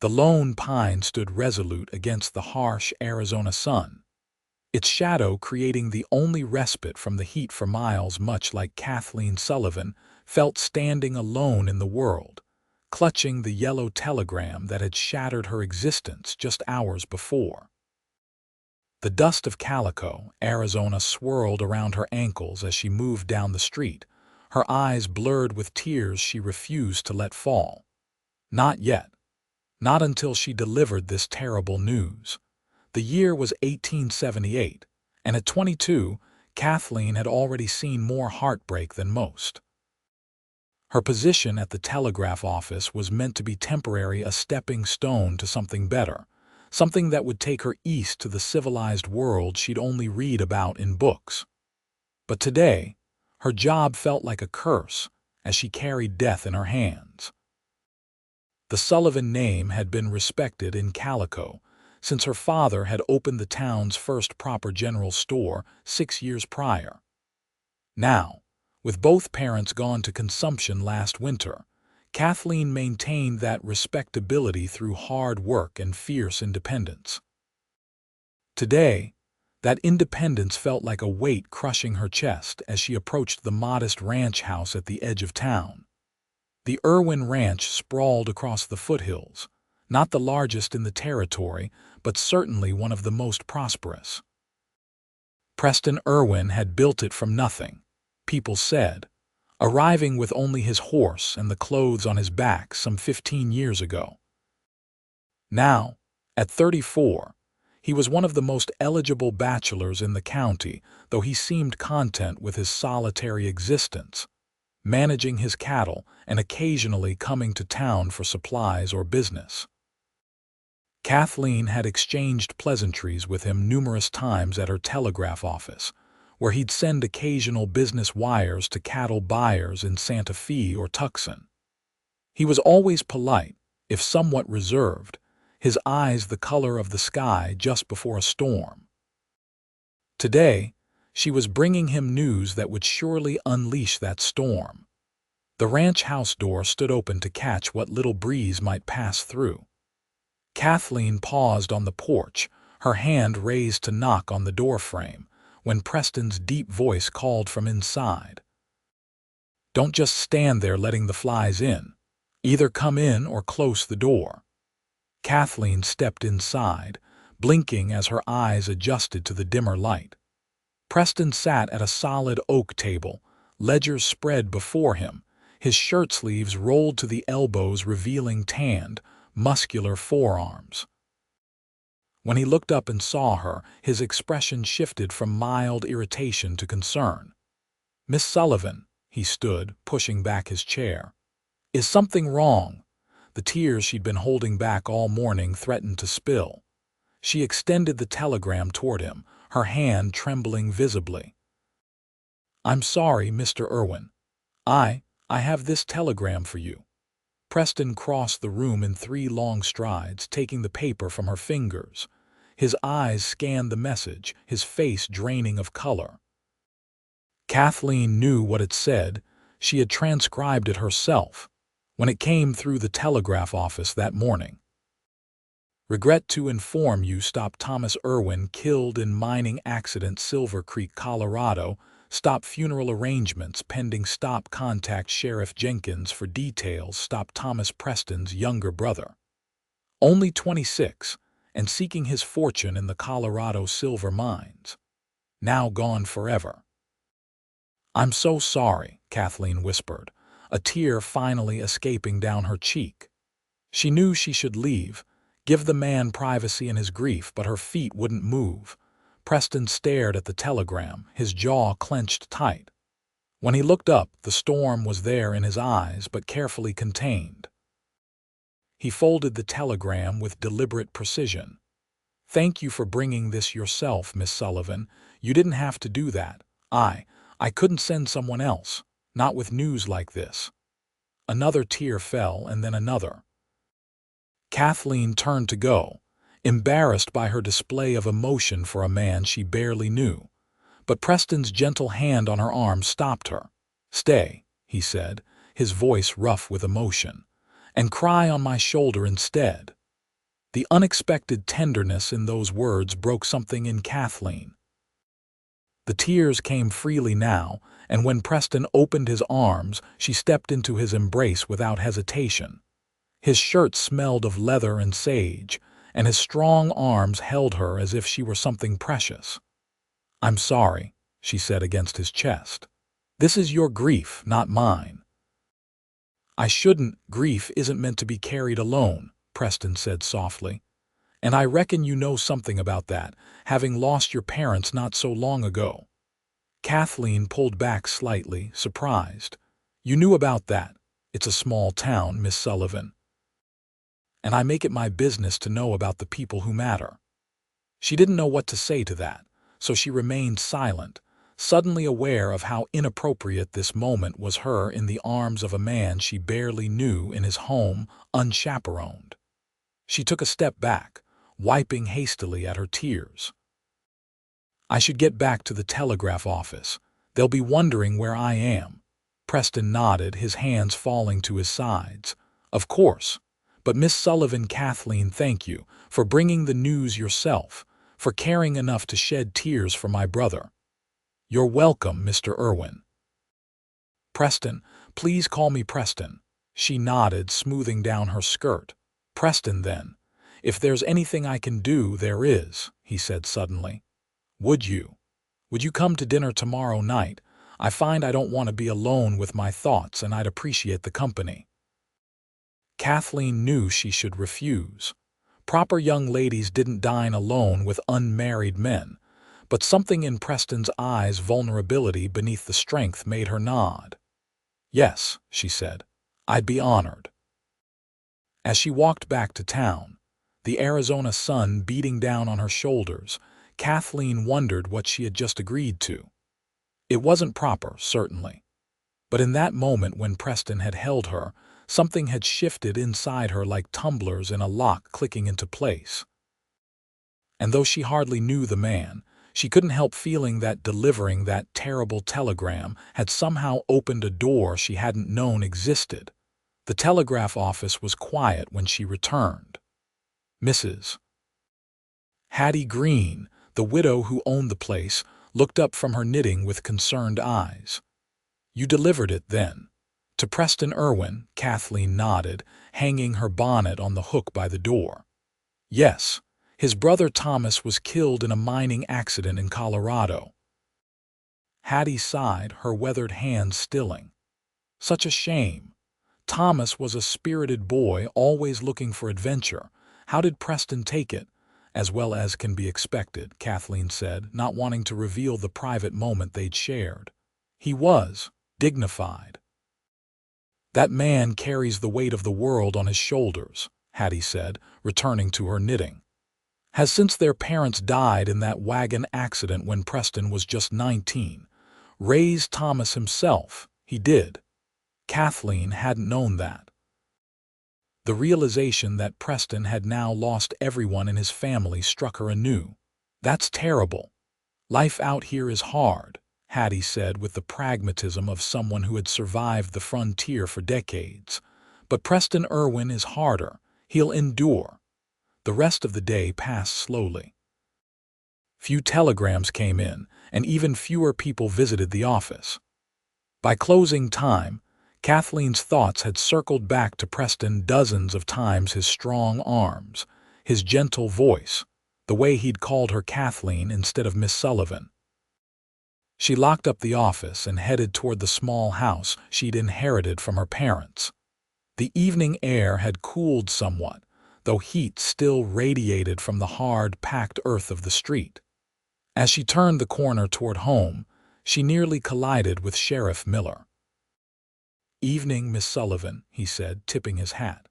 The lone pine stood resolute against the harsh Arizona sun, its shadow creating the only respite from the heat for miles. Much like Kathleen Sullivan felt standing alone in the world, clutching the yellow telegram that had shattered her existence just hours before. The dust of Calico, Arizona swirled around her ankles as she moved down the street, her eyes blurred with tears she refused to let fall. Not yet. Not until she delivered this terrible news. The year was 1878, and at 22, Kathleen had already seen more heartbreak than most. Her position at the telegraph office was meant to be temporary, a stepping stone to something better, something that would take her east to the civilized world she'd only read about in books. But today, her job felt like a curse as she carried death in her hands. The Sullivan name had been respected in Calico since her father had opened the town's first proper general store 6 years prior. Now, with both parents gone to consumption last winter, Kathleen maintained that respectability through hard work and fierce independence. Today, that independence felt like a weight crushing her chest as she approached the modest ranch house at the edge of town. The Irwin Ranch sprawled across the foothills, not the largest in the territory, but certainly one of the most prosperous. Preston Irwin had built it from nothing, people said, arriving with only his horse and the clothes on his back some 15 years ago. Now, at 34, he was one of the most eligible bachelors in the county, though he seemed content with his solitary existence, managing his cattle and occasionally coming to town for supplies or business. Kathleen had exchanged pleasantries with him numerous times at her telegraph office, where he'd send occasional business wires to cattle buyers in Santa Fe or Tucson. He was always polite, if somewhat reserved, his eyes the color of the sky just before a storm. Today, she was bringing him news that would surely unleash that storm. The ranch house door stood open to catch what little breeze might pass through. Kathleen paused on the porch, her hand raised to knock on the doorframe, when Preston's deep voice called from inside. "Don't just stand there letting the flies in. Either come in or close the door." Kathleen stepped inside, blinking as her eyes adjusted to the dimmer light. Preston sat at a solid oak table, ledgers spread before him, his shirt sleeves rolled to the elbows revealing tanned, muscular forearms. When he looked up and saw her, his expression shifted from mild irritation to concern. "Miss Sullivan," he stood, pushing back his chair. "Is something wrong?" The tears she'd been holding back all morning threatened to spill. She extended the telegram toward him, her hand trembling visibly. "I'm sorry, Mr. Irwin. I have this telegram for you." Preston crossed the room in 3 long strides, taking the paper from her fingers. His eyes scanned the message, his face draining of color. Kathleen knew what it said. She had transcribed it herself when it came through the telegraph office that morning. "Regret to inform you stop Thomas Irwin killed in mining accident Silver Creek, Colorado. Stop funeral arrangements pending. Stop contact Sheriff Jenkins for details. Stop Thomas Preston's younger brother. Only 26 and seeking his fortune in the Colorado silver mines. Now gone forever." "I'm so sorry," Kathleen whispered, a tear finally escaping down her cheek. She knew she should leave, give the man privacy in his grief, but her feet wouldn't move. Preston stared at the telegram, his jaw clenched tight. When he looked up, the storm was there in his eyes, but carefully contained. He folded the telegram with deliberate precision. "Thank you for bringing this yourself, Miss Sullivan. You didn't have to do that. I couldn't send someone else, not with news like this." Another tear fell, and then another. Kathleen turned to go, embarrassed by her display of emotion for a man she barely knew. But Preston's gentle hand on her arm stopped her. "Stay," he said, his voice rough with emotion, "and cry on my shoulder instead." The unexpected tenderness in those words broke something in Kathleen. The tears came freely now, and when Preston opened his arms, she stepped into his embrace without hesitation. His shirt smelled of leather and sage, and his strong arms held her as if she were something precious. "I'm sorry," she said against his chest. "This is your grief, not mine." "I shouldn't. Grief isn't meant to be carried alone," Preston said softly. "And I reckon you know something about that, having lost your parents not so long ago." Kathleen pulled back slightly, surprised. "You knew about that. It's a small town, Miss Sullivan. And I make it my business to know about the people who matter." She didn't know what to say to that, so she remained silent, suddenly aware of how inappropriate this moment was, her in the arms of a man she barely knew in his home, unchaperoned. She took a step back, wiping hastily at her tears. "I should get back to the telegraph office. They'll be wondering where I am." Preston nodded, his hands falling to his sides. "Of course. But Miss Sullivan, Kathleen, thank you for bringing the news yourself, for caring enough to shed tears for my brother." "You're welcome, Mr. Irwin." "Preston, please call me Preston." She nodded, smoothing down her skirt. "Preston, then. If there's anything I can do, there is," he said suddenly. Would you come to dinner tomorrow night? I find I don't want to be alone with my thoughts, and I'd appreciate the company." Kathleen knew she should refuse. Proper young ladies didn't dine alone with unmarried men, but something in Preston's eyes, vulnerability beneath the strength, made her nod. "Yes," she said, "I'd be honored." As she walked back to town, the Arizona sun beating down on her shoulders, Kathleen wondered what she had just agreed to. It wasn't proper, certainly. But in that moment when Preston had held her, something had shifted inside her like tumblers in a lock clicking into place. And though she hardly knew the man, she couldn't help feeling that delivering that terrible telegram had somehow opened a door she hadn't known existed. The telegraph office was quiet when she returned. Mrs. Hattie Green, the widow who owned the place, looked up from her knitting with concerned eyes. "You delivered it, then?" "To Preston Irwin," Kathleen nodded, hanging her bonnet on the hook by the door. "Yes. His brother Thomas was killed in a mining accident in Colorado." Hattie sighed, her weathered hands stilling. "Such a shame. Thomas was a spirited boy, always looking for adventure. How did Preston take it?" "As well as can be expected," Kathleen said, not wanting to reveal the private moment they'd shared. "He was dignified." "That man carries the weight of the world on his shoulders," Hattie said, returning to her knitting. "Has since their parents died in that wagon accident when Preston was just 19. Raised Thomas himself, he did." Kathleen hadn't known that. The realization that Preston had now lost everyone in his family struck her anew. "That's terrible. Life out here is hard," Hattie said with the pragmatism of someone who had survived the frontier for decades. "But Preston Irwin is harder. He'll endure." The rest of the day passed slowly. Few telegrams came in, and even fewer people visited the office. By closing time, Kathleen's thoughts had circled back to Preston dozens of times, his strong arms, his gentle voice, the way he'd called her Kathleen instead of Miss Sullivan. She locked up the office and headed toward the small house she'd inherited from her parents. The evening air had cooled somewhat, though heat still radiated from the hard, packed earth of the street. As she turned the corner toward home, she nearly collided with Sheriff Miller. "Evening, Miss Sullivan," he said, tipping his hat.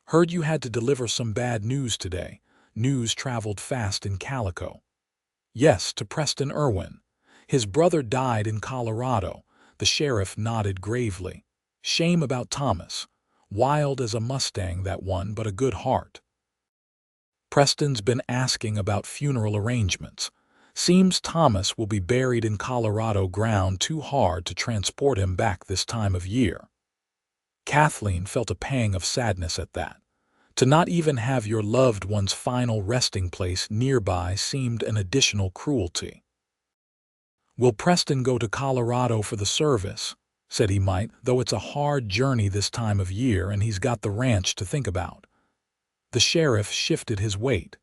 "Heard you had to deliver some bad news today." News traveled fast in Calico. "Yes, to Preston Irwin. His brother died in Colorado." The sheriff nodded gravely. "Shame about Thomas. Wild as a Mustang, that one, but a good heart. Preston's been asking about funeral arrangements. Seems Thomas will be buried in Colorado ground too hard to transport him back this time of year." Kathleen felt a pang of sadness at that. To not even have your loved one's final resting place nearby seemed an additional cruelty. "Will Preston go to Colorado for the service?" Said he might, though it's a hard journey this time of year and he's got the ranch to think about. The sheriff shifted his weight.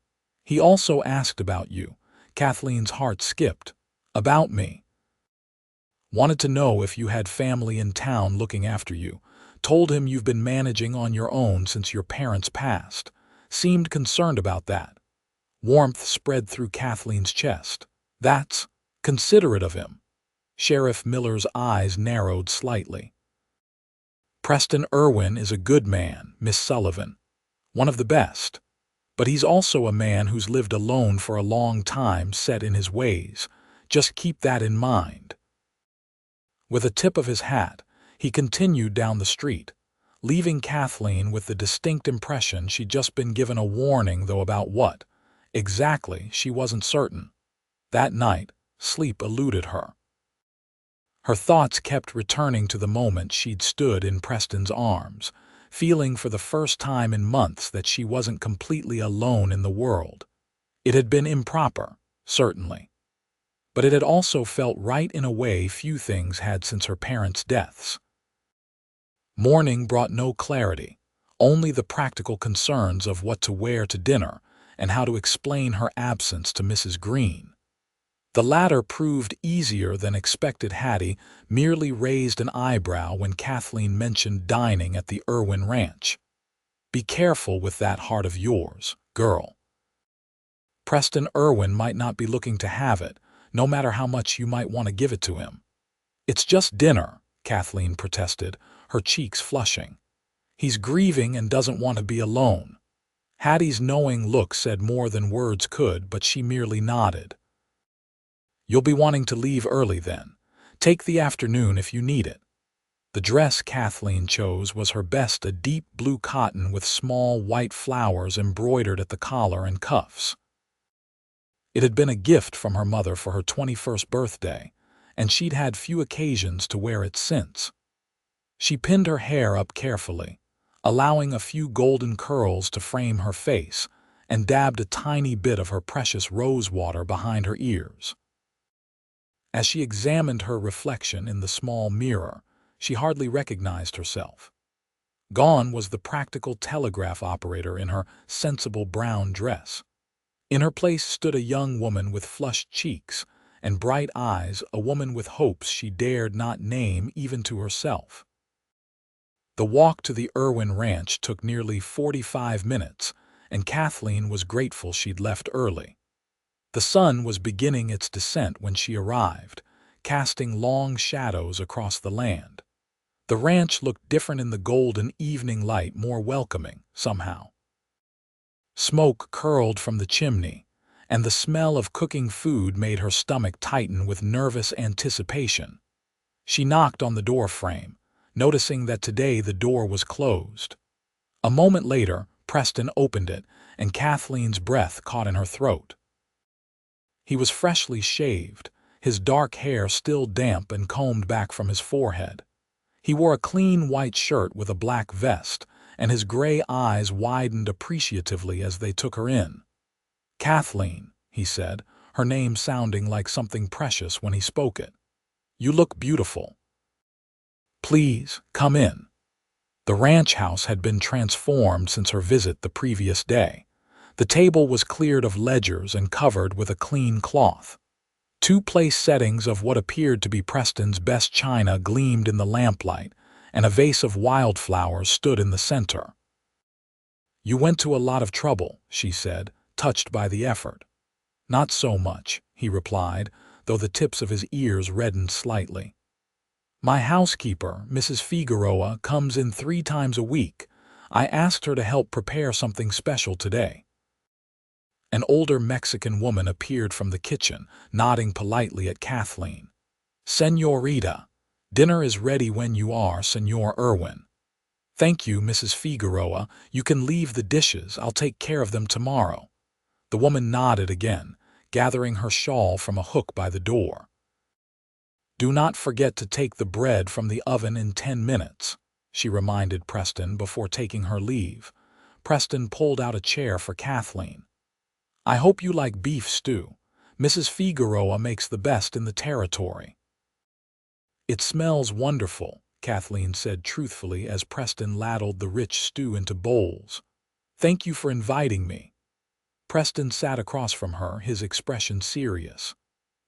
"He also asked about you." Kathleen's heart skipped. "About me?" "Wanted to know if you had family in town looking after you. Told him you've been managing on your own since your parents passed. Seemed concerned about that." Warmth spread through Kathleen's chest. "That's considerate of him." Sheriff Miller's eyes narrowed slightly. "Preston Irwin is a good man, Miss Sullivan. One of the best. But he's also a man who's lived alone for a long time, set in his ways. Just keep that in mind." With a tip of his hat, he continued down the street, leaving Kathleen with the distinct impression she'd just been given a warning, though about what exactly she wasn't certain. That night, sleep eluded her. Her thoughts kept returning to the moment she'd stood in Preston's arms, feeling for the first time in months that she wasn't completely alone in the world. It had been improper, certainly. But it had also felt right in a way few things had since her parents' deaths. Morning brought no clarity, only the practical concerns of what to wear to dinner and how to explain her absence to Mrs. Green. The latter proved easier than expected. Hattie merely raised an eyebrow when Kathleen mentioned dining at the Irwin Ranch. "Be careful with that heart of yours, girl. Preston Irwin might not be looking to have it, no matter how much you might want to give it to him." "It's just dinner," Kathleen protested, her cheeks flushing. "He's grieving and doesn't want to be alone." Hattie's knowing look said more than words could, but she merely nodded. "You'll be wanting to leave early then. Take the afternoon if you need it." The dress Kathleen chose was her best, a deep blue cotton with small white flowers embroidered at the collar and cuffs. It had been a gift from her mother for her 21st birthday, and she'd had few occasions to wear it since. She pinned her hair up carefully, allowing a few golden curls to frame her face, and dabbed a tiny bit of her precious rose water behind her ears. As she examined her reflection in the small mirror, she hardly recognized herself. Gone was the practical telegraph operator in her sensible brown dress. In her place stood a young woman with flushed cheeks and bright eyes, a woman with hopes she dared not name even to herself. The walk to the Irwin Ranch took nearly 45 minutes, and Kathleen was grateful she'd left early. The sun was beginning its descent when she arrived, casting long shadows across the land. The ranch looked different in the golden evening light, more welcoming, somehow. Smoke curled from the chimney, and the smell of cooking food made her stomach tighten with nervous anticipation. She knocked on the door frame, noticing that today the door was closed. A moment later, Preston opened it, and Kathleen's breath caught in her throat. He was freshly shaved, his dark hair still damp and combed back from his forehead. He wore a clean white shirt with a black vest, and his gray eyes widened appreciatively as they took her in. "Kathleen," he said, her name sounding like something precious when he spoke it. "You look beautiful. Please, come in." The ranch house had been transformed since her visit the previous day. The table was cleared of ledgers and covered with a clean cloth. Two place settings of what appeared to be Preston's best china gleamed in the lamplight, and a vase of wildflowers stood in the center. "You went to a lot of trouble," she said, touched by the effort. "Not so much," he replied, though the tips of his ears reddened slightly. "My housekeeper, Mrs. Figueroa, comes in 3 times a week. I asked her to help prepare something special today." An older Mexican woman appeared from the kitchen, nodding politely at Kathleen. "Señorita, dinner is ready when you are, Señor Irwin." "Thank you, Mrs. Figueroa. You can leave the dishes. I'll take care of them tomorrow." The woman nodded again, gathering her shawl from a hook by the door. "Do not forget to take the bread from the oven in 10 minutes," she reminded Preston before taking her leave. Preston pulled out a chair for Kathleen. I hope you like beef stew. Mrs. Figueroa makes the best in the territory. It smells wonderful, Kathleen said truthfully as Preston ladled the rich stew into bowls. Thank you for inviting me. Preston sat across from her, his expression serious.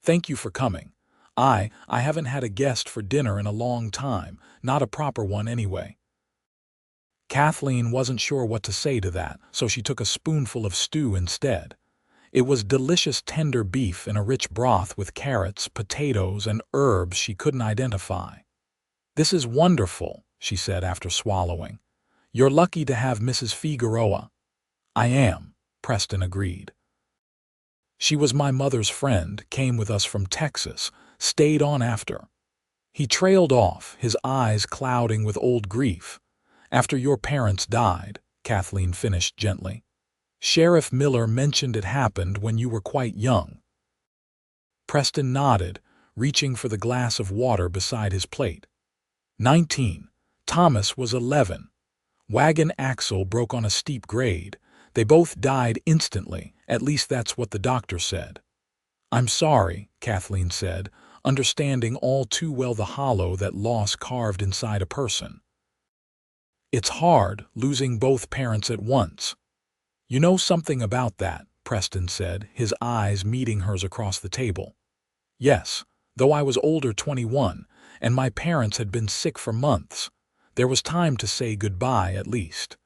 Thank you for coming. I haven't had a guest for dinner in a long time, not a proper one anyway. Kathleen wasn't sure what to say to that, so she took a spoonful of stew instead. It was delicious tender beef in a rich broth with carrots, potatoes, and herbs she couldn't identify. This is wonderful, she said after swallowing. You're lucky to have Mrs. Figueroa. I am, Preston agreed. She was my mother's friend, came with us from Texas, stayed on after. He trailed off, his eyes clouding with old grief. After your parents died, Kathleen finished gently. Sheriff Miller mentioned it happened when you were quite young. Preston nodded, reaching for the glass of water beside his plate. 19. Thomas was 11. Wagon axle broke on a steep grade. They both died instantly, at least that's what the doctor said. I'm sorry, Kathleen said, understanding all too well the hollow that loss carved inside a person. It's hard, losing both parents at once. You know something about that, Preston said, his eyes meeting hers across the table. Yes, though I was older 21, and my parents had been sick for months. There was time to say goodbye at least.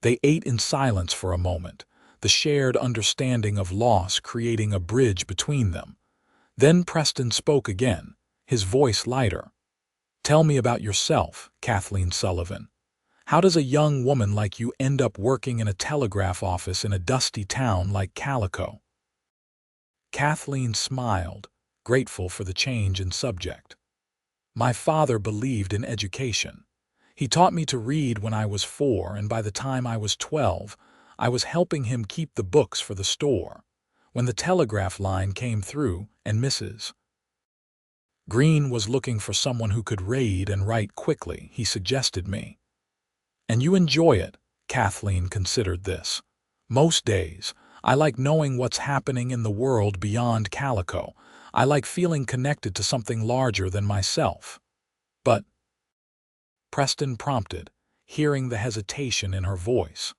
They ate in silence for a moment, the shared understanding of loss creating a bridge between them. Then Preston spoke again, his voice lighter. Tell me about yourself, Kathleen Sullivan. How does a young woman like you end up working in a telegraph office in a dusty town like Calico? Kathleen smiled, grateful for the change in subject. My father believed in education. He taught me to read when I was 4, and by the time I was 12, I was helping him keep the books for the store. When the telegraph line came through, and Mrs. Green was looking for someone who could read and write quickly, he suggested me. And you enjoy it, Kathleen considered this. Most days, I like knowing what's happening in the world beyond Calico. I like feeling connected to something larger than myself. But, Preston prompted, hearing the hesitation in her voice.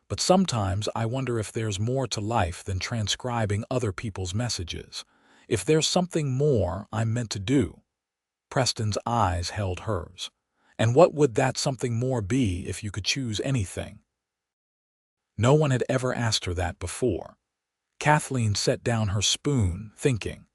But sometimes I wonder if there's more to life than transcribing other people's messages. If there's something more I'm meant to do. Preston's eyes held hers. And what would that something more be if you could choose anything? No one had ever asked her that before. Kathleen set down her spoon, thinking.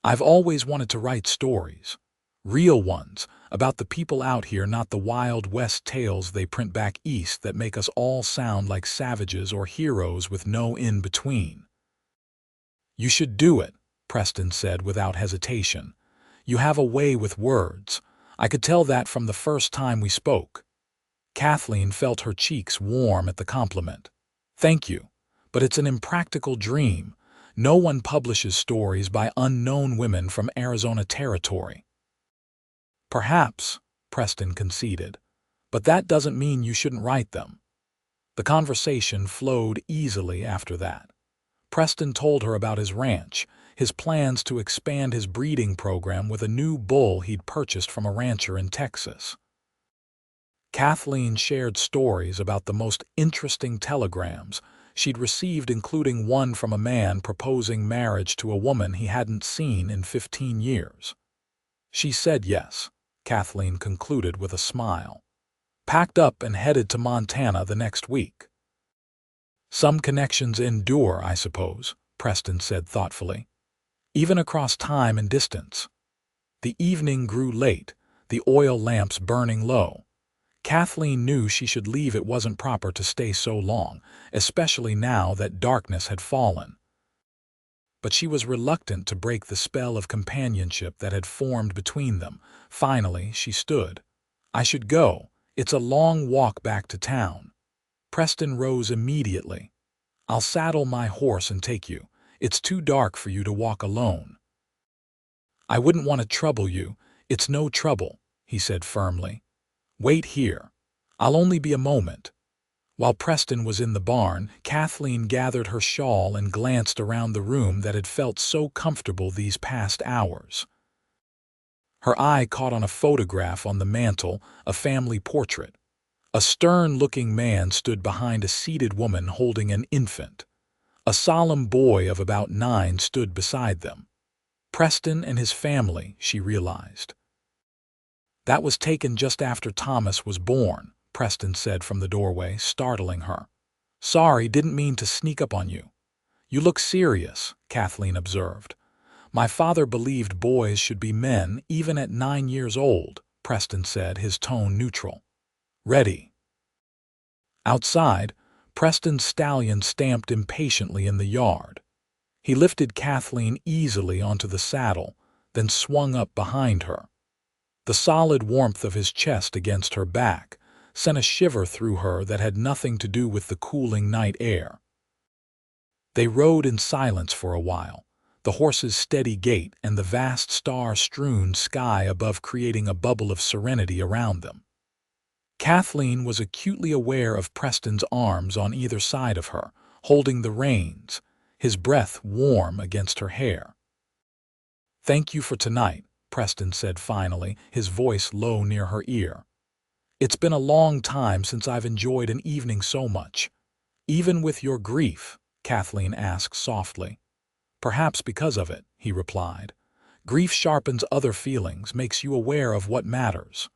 I've always wanted to write stories. Real ones, about the people out here, not the Wild West tales they print back east that make us all sound like savages or heroes with no in-between. You should do it, Preston said without hesitation. You have a way with words. I could tell that from the first time we spoke. Kathleen felt her cheeks warm at the compliment. Thank you, but it's an impractical dream. No one publishes stories by unknown women from Arizona territory. Perhaps, Preston conceded, but that doesn't mean you shouldn't write them. The conversation flowed easily after that. Preston told her about his ranch, his plans to expand his breeding program with a new bull he'd purchased from a rancher in Texas. Kathleen shared stories about the most interesting telegrams she'd received, including one from a man proposing marriage to a woman he hadn't seen in 15 years. She said yes, Kathleen concluded with a smile. Packed up and headed to Montana the next week. Some connections endure, I suppose, Preston said thoughtfully. Even across time and distance. The evening grew late, the oil lamps burning low. Kathleen knew she should leave. It wasn't proper to stay so long, especially now that darkness had fallen. But she was reluctant to break the spell of companionship that had formed between them. Finally, she stood. I should go. It's a long walk back to town. Preston rose immediately. I'll saddle my horse and take you. It's too dark for you to walk alone. I wouldn't want to trouble you. It's no trouble, he said firmly. Wait here. I'll only be a moment. While Preston was in the barn, Kathleen gathered her shawl and glanced around the room that had felt so comfortable these past hours. Her eye caught on a photograph on the mantel, a family portrait. A stern-looking man stood behind a seated woman holding an infant. A solemn boy of about 9 stood beside them. Preston and his family, she realized. That was taken just after Thomas was born, Preston said from the doorway, startling her. Sorry, didn't mean to sneak up on you. You look serious, Kathleen observed. My father believed boys should be men even at 9 years old, Preston said, his tone neutral. Ready. Outside, Preston's stallion stamped impatiently in the yard. He lifted Kathleen easily onto the saddle, then swung up behind her. The solid warmth of his chest against her back sent a shiver through her that had nothing to do with the cooling night air. They rode in silence for a while, the horse's steady gait and the vast star-strewn sky above creating a bubble of serenity around them. Kathleen was acutely aware of Preston's arms on either side of her, holding the reins, his breath warm against her hair. Thank you for tonight, Preston said finally, his voice low near her ear. It's been a long time since I've enjoyed an evening so much. Even with your grief, Kathleen asked softly. Perhaps because of it, he replied. Grief sharpens other feelings, makes you aware of what matters.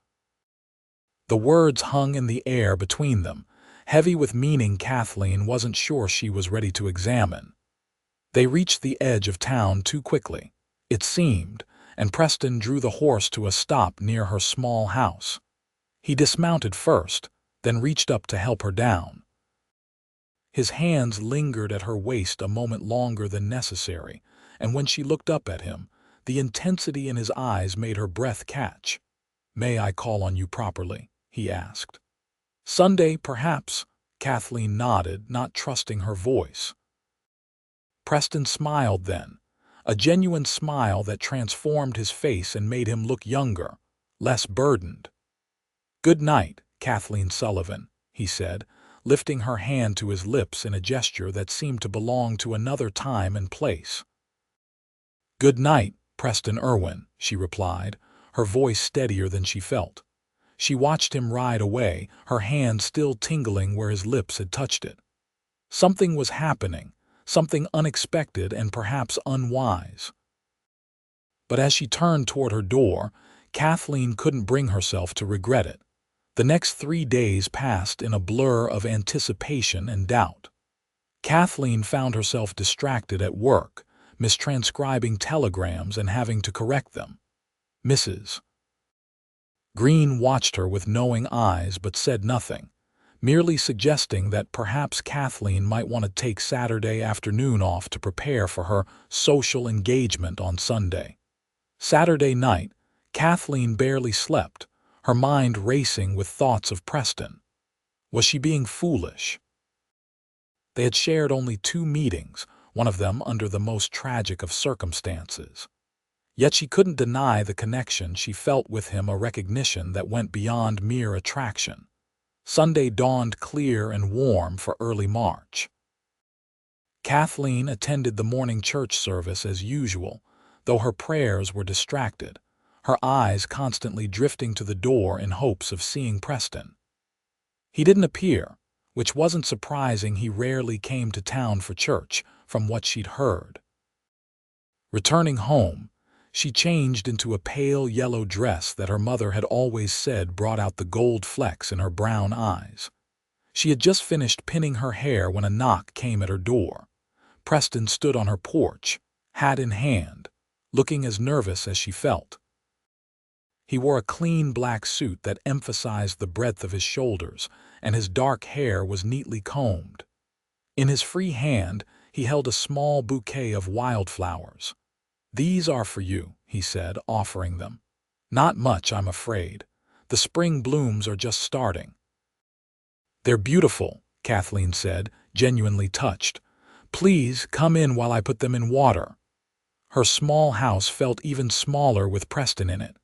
The words hung in the air between them, heavy with meaning Kathleen wasn't sure she was ready to examine. They reached the edge of town too quickly, it seemed, and Preston drew the horse to a stop near her small house. He dismounted first, then reached up to help her down. His hands lingered at her waist a moment longer than necessary, and when she looked up at him, the intensity in his eyes made her breath catch. May I call on you properly? He asked. Sunday, perhaps, Kathleen nodded, not trusting her voice. Preston smiled then, a genuine smile that transformed his face and made him look younger, less burdened. Good night, Kathleen Sullivan, he said, lifting her hand to his lips in a gesture that seemed to belong to another time and place. Good night, Preston Irwin, she replied, her voice steadier than she felt. She watched him ride away, her hand still tingling where his lips had touched it. Something was happening, something unexpected and perhaps unwise. But as she turned toward her door, Kathleen couldn't bring herself to regret it. The next 3 days passed in a blur of anticipation and doubt. Kathleen found herself distracted at work, mistranscribing telegrams and having to correct them. Mrs. Green watched her with knowing eyes but said nothing, merely suggesting that perhaps Kathleen might want to take Saturday afternoon off to prepare for her social engagement on Sunday. Saturday night, Kathleen barely slept, her mind racing with thoughts of Preston. Was she being foolish? They had shared only 2 meetings, one of them under the most tragic of circumstances. Yet she couldn't deny the connection she felt with him, a recognition that went beyond mere attraction. Sunday dawned clear and warm for early March. Kathleen attended the morning church service as usual, though her prayers were distracted, her eyes constantly drifting to the door in hopes of seeing Preston. He didn't appear, which wasn't surprising. He rarely came to town for church, from what she'd heard. Returning home, she changed into a pale yellow dress that her mother had always said brought out the gold flecks in her brown eyes. She had just finished pinning her hair when a knock came at her door. Preston stood on her porch, hat in hand, looking as nervous as she felt. He wore a clean black suit that emphasized the breadth of his shoulders, and his dark hair was neatly combed. In his free hand, he held a small bouquet of wildflowers. These are for you, he said, offering them. Not much, I'm afraid. The spring blooms are just starting. They're beautiful, Kathleen said, genuinely touched. Please come in while I put them in water. Her small house felt even smaller with Preston in it.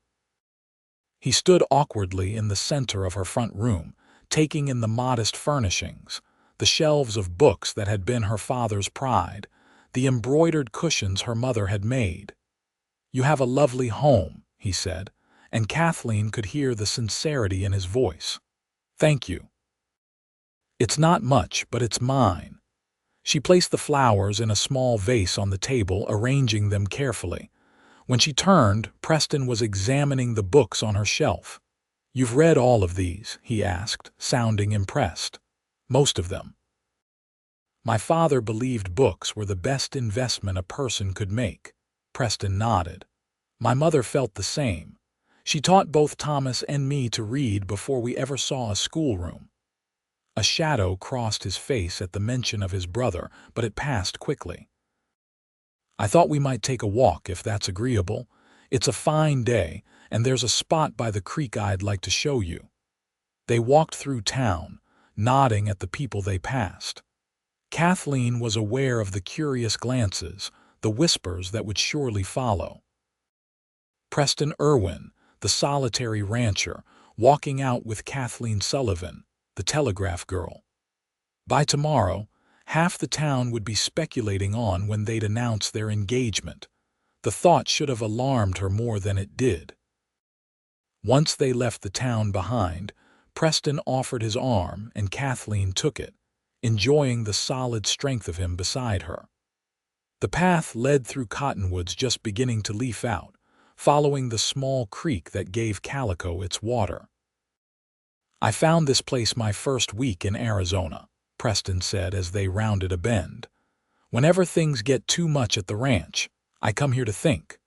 He stood awkwardly in the center of her front room, taking in the modest furnishings, the shelves of books that had been her father's pride, the embroidered cushions her mother had made. "You have a lovely home," he said, and Kathleen could hear the sincerity in his voice. "Thank you. It's not much, but it's mine." She placed the flowers in a small vase on the table, arranging them carefully. When she turned, Preston was examining the books on her shelf. "You've read all of these?" he asked, sounding impressed. "Most of them." "My father believed books were the best investment a person could make." Preston nodded. "My mother felt the same. She taught both Thomas and me to read before we ever saw a schoolroom." A shadow crossed his face at the mention of his brother, but it passed quickly. "I thought we might take a walk, if that's agreeable. It's a fine day, and there's a spot by the creek I'd like to show you." They walked through town, nodding at the people they passed. Kathleen was aware of the curious glances, the whispers that would surely follow. Preston Irwin, the solitary rancher, walking out with Kathleen Sullivan, the telegraph girl. By tomorrow, half the town would be speculating on when they'd announce their engagement. The thought should have alarmed her more than it did. Once they left the town behind, Preston offered his arm and Kathleen took it, enjoying the solid strength of him beside her. The path led through cottonwoods just beginning to leaf out, following the small creek that gave Calico its water. "I found this place my first week in Arizona," Preston said as they rounded a bend. "Whenever things get too much at the ranch, I come here to think."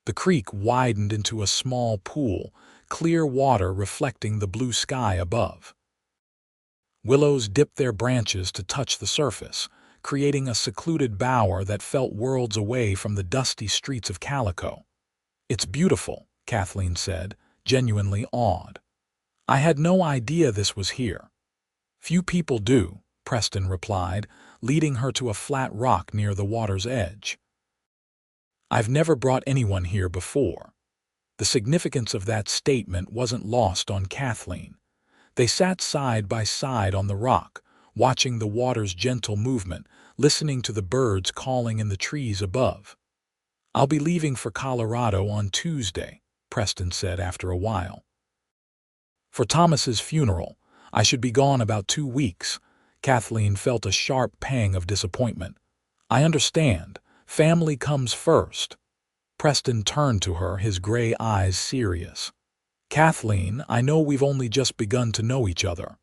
The creek widened into a small pool, clear water reflecting the blue sky above. Willows dipped their branches to touch the surface, creating a secluded bower that felt worlds away from the dusty streets of Calico. "It's beautiful," Kathleen said, genuinely awed. "I had no idea this was here." "Few people do," Preston replied, leading her to a flat rock near the water's edge. "I've never brought anyone here before." The significance of that statement wasn't lost on Kathleen. They sat side by side on the rock, watching the water's gentle movement, listening to the birds calling in the trees above. "I'll be leaving for Colorado on Tuesday," Preston said after a while. "For Thomas's funeral. I should be gone about 2 weeks." Kathleen felt a sharp pang of disappointment. "I understand. Family comes first." Preston turned to her, his gray eyes serious. "Kathleen, I know we've only just begun to know each other.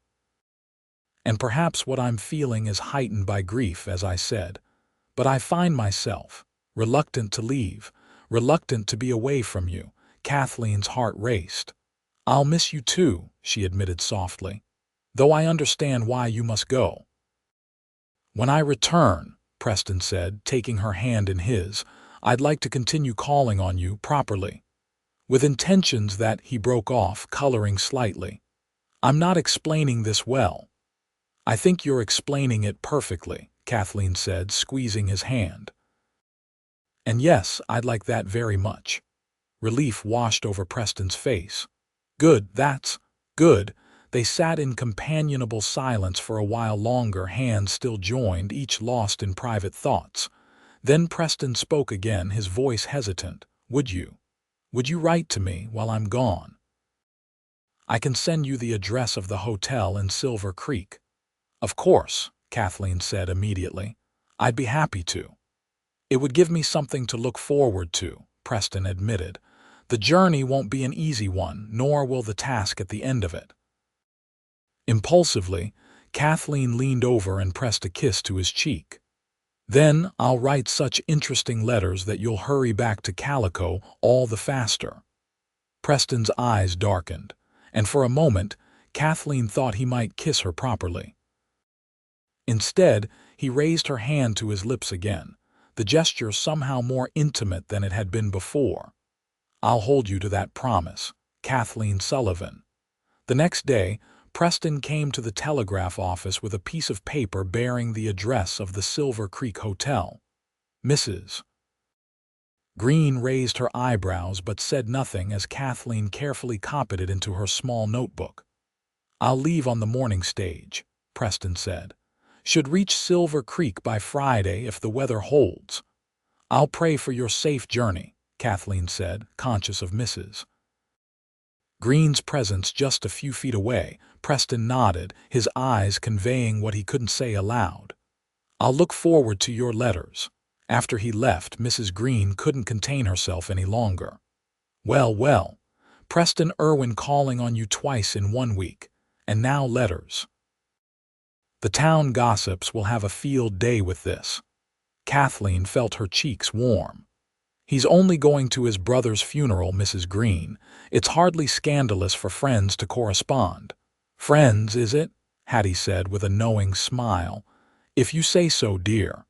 And perhaps what I'm feeling is heightened by grief, as I said. But I find myself reluctant to leave, reluctant to be away from you." Kathleen's heart raced. "I'll miss you too," she admitted softly, "though I understand why you must go." "When I return," Preston said, taking her hand in his, "I'd like to continue calling on you properly." With intentions that he broke off, coloring slightly. "I'm not explaining this well." "I think you're explaining it perfectly," Kathleen said, squeezing his hand. "And yes, I'd like that very much." Relief washed over Preston's face. "Good, that's good." They sat in companionable silence for a while longer, hands still joined, each lost in private thoughts. Then Preston spoke again, his voice hesitant. Would you write to me while I'm gone? I can send you the address of the hotel in Silver Creek." "Of course," Kathleen said immediately. "I'd be happy to." "It would give me something to look forward to," Preston admitted. "The journey won't be an easy one, nor will the task at the end of it." Impulsively, Kathleen leaned over and pressed a kiss to his cheek. "Then I'll write such interesting letters that you'll hurry back to Calico all the faster." Preston's eyes darkened, and for a moment, Kathleen thought he might kiss her properly. Instead, he raised her hand to his lips again, the gesture somehow more intimate than it had been before. "I'll hold you to that promise, Kathleen Sullivan." The next day, Preston came to the telegraph office with a piece of paper bearing the address of the Silver Creek Hotel. Mrs. Green raised her eyebrows but said nothing as Kathleen carefully copied it into her small notebook. "I'll leave on the morning stage," Preston said. "Should reach Silver Creek by Friday if the weather holds." "I'll pray for your safe journey," Kathleen said, conscious of Mrs. Green's presence just a few feet away. Preston nodded, his eyes conveying what he couldn't say aloud. "I'll look forward to your letters." After he left, Mrs. Green couldn't contain herself any longer. "Well, well, Preston Irwin calling on you twice in 1 week, and now letters. The town gossips will have a field day with this." Kathleen felt her cheeks warm. "He's only going to his brother's funeral, Mrs. Green. It's hardly scandalous for friends to correspond." "Friends, is it?" Hattie said with a knowing smile. "If you say so, dear.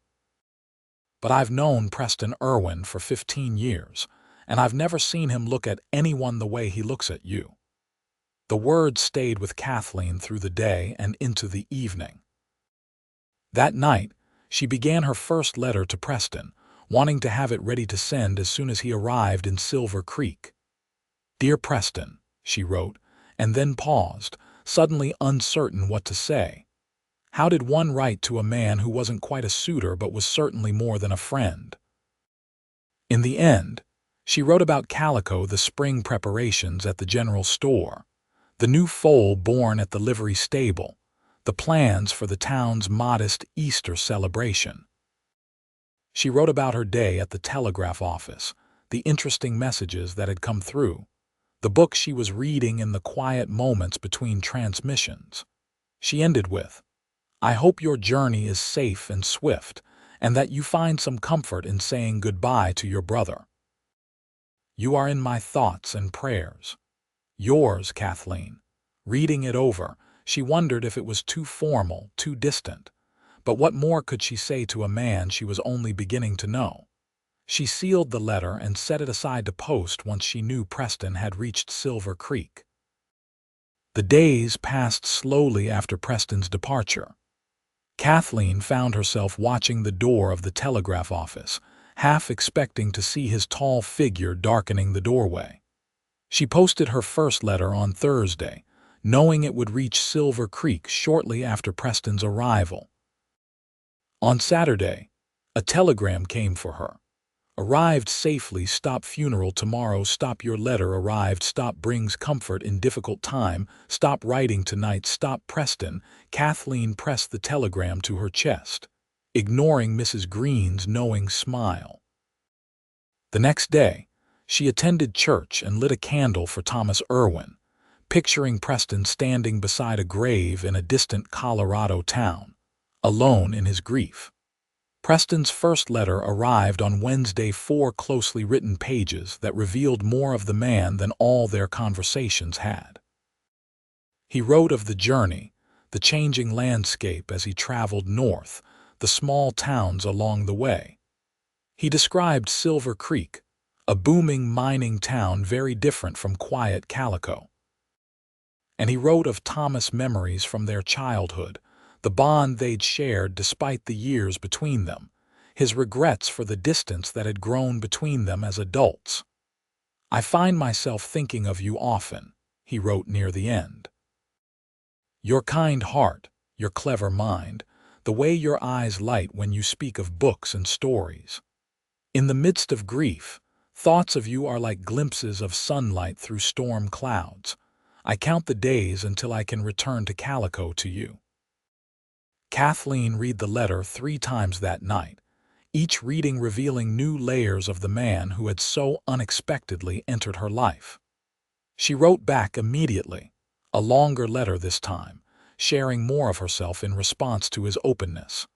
But I've known Preston Irwin for 15 years, and I've never seen him look at anyone the way he looks at you." The words stayed with Kathleen through the day and into the evening. That night, she began her first letter to Preston, wanting to have it ready to send as soon as he arrived in Silver Creek. "Dear Preston," she wrote, and then paused, suddenly uncertain what to say. How did one write to a man who wasn't quite a suitor but was certainly more than a friend? In the end, she wrote about Calico, the spring preparations at the general store, the new foal born at the livery stable, the plans for the town's modest Easter celebration. She wrote about her day at the telegraph office, the interesting messages that had come through, the book she was reading in the quiet moments between transmissions. She ended with, "I hope your journey is safe and swift, and that you find some comfort in saying goodbye to your brother. You are in my thoughts and prayers. Yours, Kathleen." Reading it over, she wondered if it was too formal, too distant. But what more could she say to a man she was only beginning to know? She sealed the letter and set it aside to post once she knew Preston had reached Silver Creek. The days passed slowly after Preston's departure. Kathleen found herself watching the door of the telegraph office, half expecting to see his tall figure darkening the doorway. She posted her first letter on Thursday, knowing it would reach Silver Creek shortly after Preston's arrival. On Saturday, a telegram came for her. "Arrived safely, stop funeral tomorrow, stop your letter arrived, stop brings comfort in difficult time, stop writing tonight, stop Preston." Kathleen pressed the telegram to her chest, ignoring Mrs. Green's knowing smile. The next day, she attended church and lit a candle for Thomas Irwin, picturing Preston standing beside a grave in a distant Colorado town, alone in his grief. Preston's first letter arrived on Wednesday, 4 closely written pages that revealed more of the man than all their conversations had. He wrote of the journey, the changing landscape as he traveled north, the small towns along the way. He described Silver Creek, a booming mining town very different from quiet Calico. And he wrote of Thomas' memories from their childhood, the bond they'd shared despite the years between them, his regrets for the distance that had grown between them as adults. "I find myself thinking of you often," he wrote near the end. "Your kind heart, your clever mind, the way your eyes light when you speak of books and stories. In the midst of grief, thoughts of you are like glimpses of sunlight through storm clouds. I count the days until I can return to Calico to you." Kathleen read the letter 3 times that night, each reading revealing new layers of the man who had so unexpectedly entered her life. She wrote back immediately, a longer letter this time, sharing more of herself in response to his openness.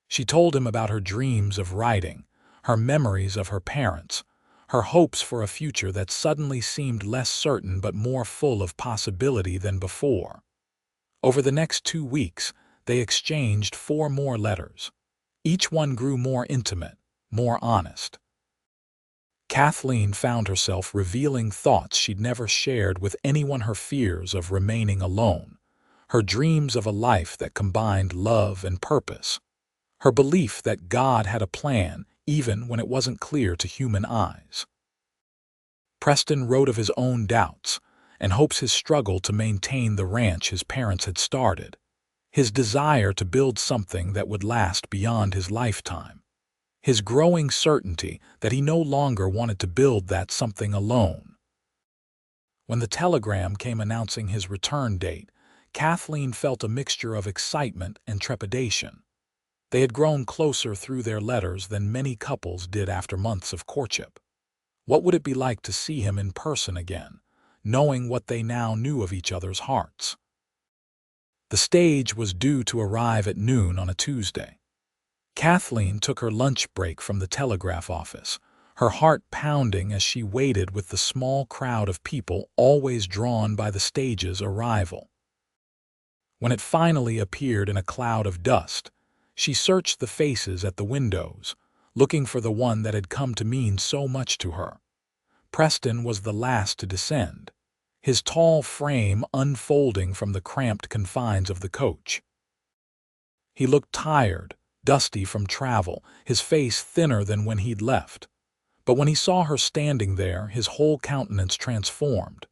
She told him about her dreams of writing, her memories of her parents, her hopes for a future that suddenly seemed less certain but more full of possibility than before. Over the next 2 weeks, they exchanged 4 more letters. Each one grew more intimate, more honest. Kathleen found herself revealing thoughts she'd never shared with anyone, her fears of remaining alone, her dreams of a life that combined love and purpose, her belief that God had a plan even when it wasn't clear to human eyes. Preston wrote of his own doubts, and hopes his struggle to maintain the ranch his parents had started, his desire to build something that would last beyond his lifetime, his growing certainty that he no longer wanted to build that something alone. When the telegram came announcing his return date, Kathleen felt a mixture of excitement and trepidation. They had grown closer through their letters than many couples did after months of courtship. What would it be like to see him in person again, knowing what they now knew of each other's hearts? The stage was due to arrive at noon on a Tuesday. Kathleen took her lunch break from the telegraph office, her heart pounding as she waited with the small crowd of people always drawn by the stage's arrival. When it finally appeared in a cloud of dust, she searched the faces at the windows, looking for the one that had come to mean so much to her. Preston was the last to descend, his tall frame unfolding from the cramped confines of the coach. He looked tired, dusty from travel, his face thinner than when he'd left. But when he saw her standing there, his whole countenance transformed.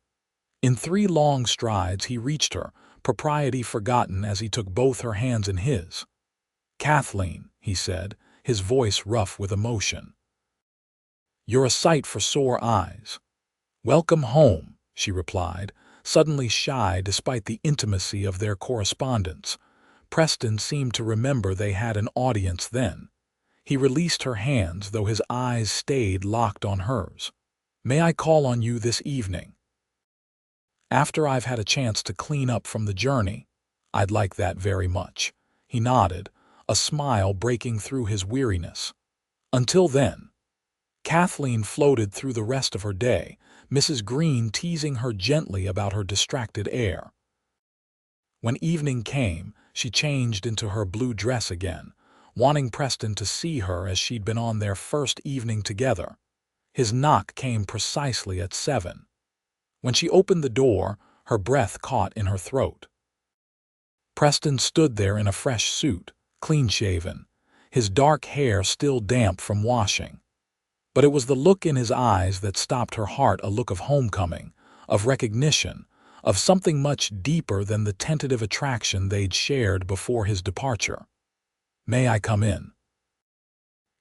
In 3 long strides he reached her, propriety forgotten as he took both her hands in his. "Kathleen," he said, his voice rough with emotion. "You're a sight for sore eyes." "Welcome home," she replied, suddenly shy despite the intimacy of their correspondence. Preston seemed to remember they had an audience then. He released her hands, though his eyes stayed locked on hers. "May I call on you this evening?" "After I've had a chance to clean up from the journey." "I'd like that very much." He nodded, a smile breaking through his weariness. Until then. Kathleen floated through the rest of her day, Mrs. Green teasing her gently about her distracted air. When evening came, she changed into her blue dress again, wanting Preston to see her as she'd been on their first evening together. His knock came precisely at 7. When she opened the door, her breath caught in her throat. Preston stood there in a fresh suit, clean-shaven, his dark hair still damp from washing. But it was the look in his eyes that stopped her heart, a look of homecoming, of recognition, of something much deeper than the tentative attraction they'd shared before his departure. "May I come in?"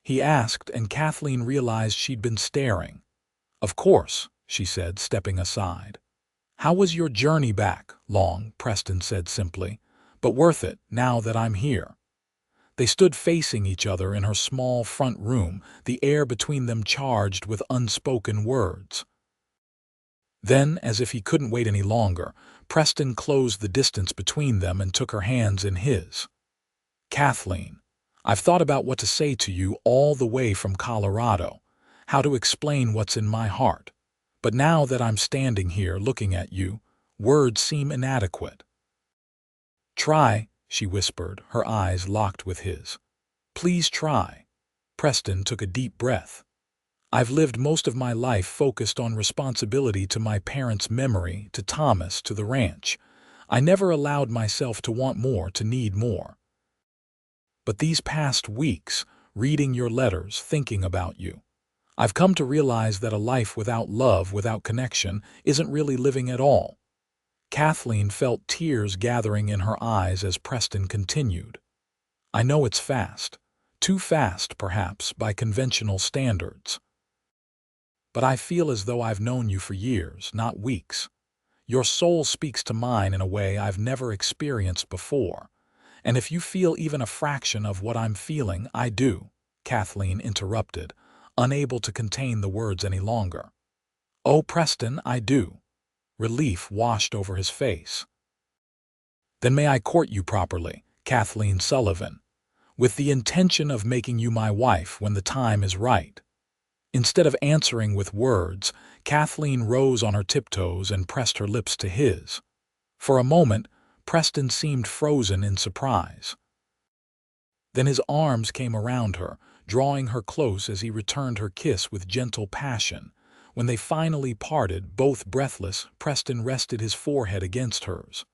he asked, and Kathleen realized she'd been staring. "Of course," she said, stepping aside. "How was your journey back?" "Long," Preston said simply, "but worth it now that I'm here." They stood facing each other in her small front room, the air between them charged with unspoken words. Then, as if he couldn't wait any longer, Preston closed the distance between them and took her hands in his. "Kathleen, I've thought about what to say to you all the way from Colorado, how to explain what's in my heart. But now that I'm standing here looking at you, words seem inadequate." "Try," she whispered, her eyes locked with his. "Please try." Preston took a deep breath. "I've lived most of my life focused on responsibility to my parents' memory, to Thomas, to the ranch. I never allowed myself to want more, to need more. But these past weeks, reading your letters, thinking about you, I've come to realize that a life without love, without connection, isn't really living at all." Kathleen felt tears gathering in her eyes as Preston continued. "I know it's fast, too fast, perhaps, by conventional standards. But I feel as though I've known you for years, not weeks. Your soul speaks to mine in a way I've never experienced before. And if you feel even a fraction of what I'm feeling, I do," Kathleen interrupted, unable to contain the words any longer. "Oh, Preston, I do." Relief washed over his face. "Then may I court you properly, Kathleen Sullivan, with the intention of making you my wife when the time is right." Instead of answering with words, Kathleen rose on her tiptoes and pressed her lips to his. For a moment, Preston seemed frozen in surprise. Then his arms came around her, drawing her close as he returned her kiss with gentle passion. When they finally parted, both breathless, Preston rested his forehead against hers.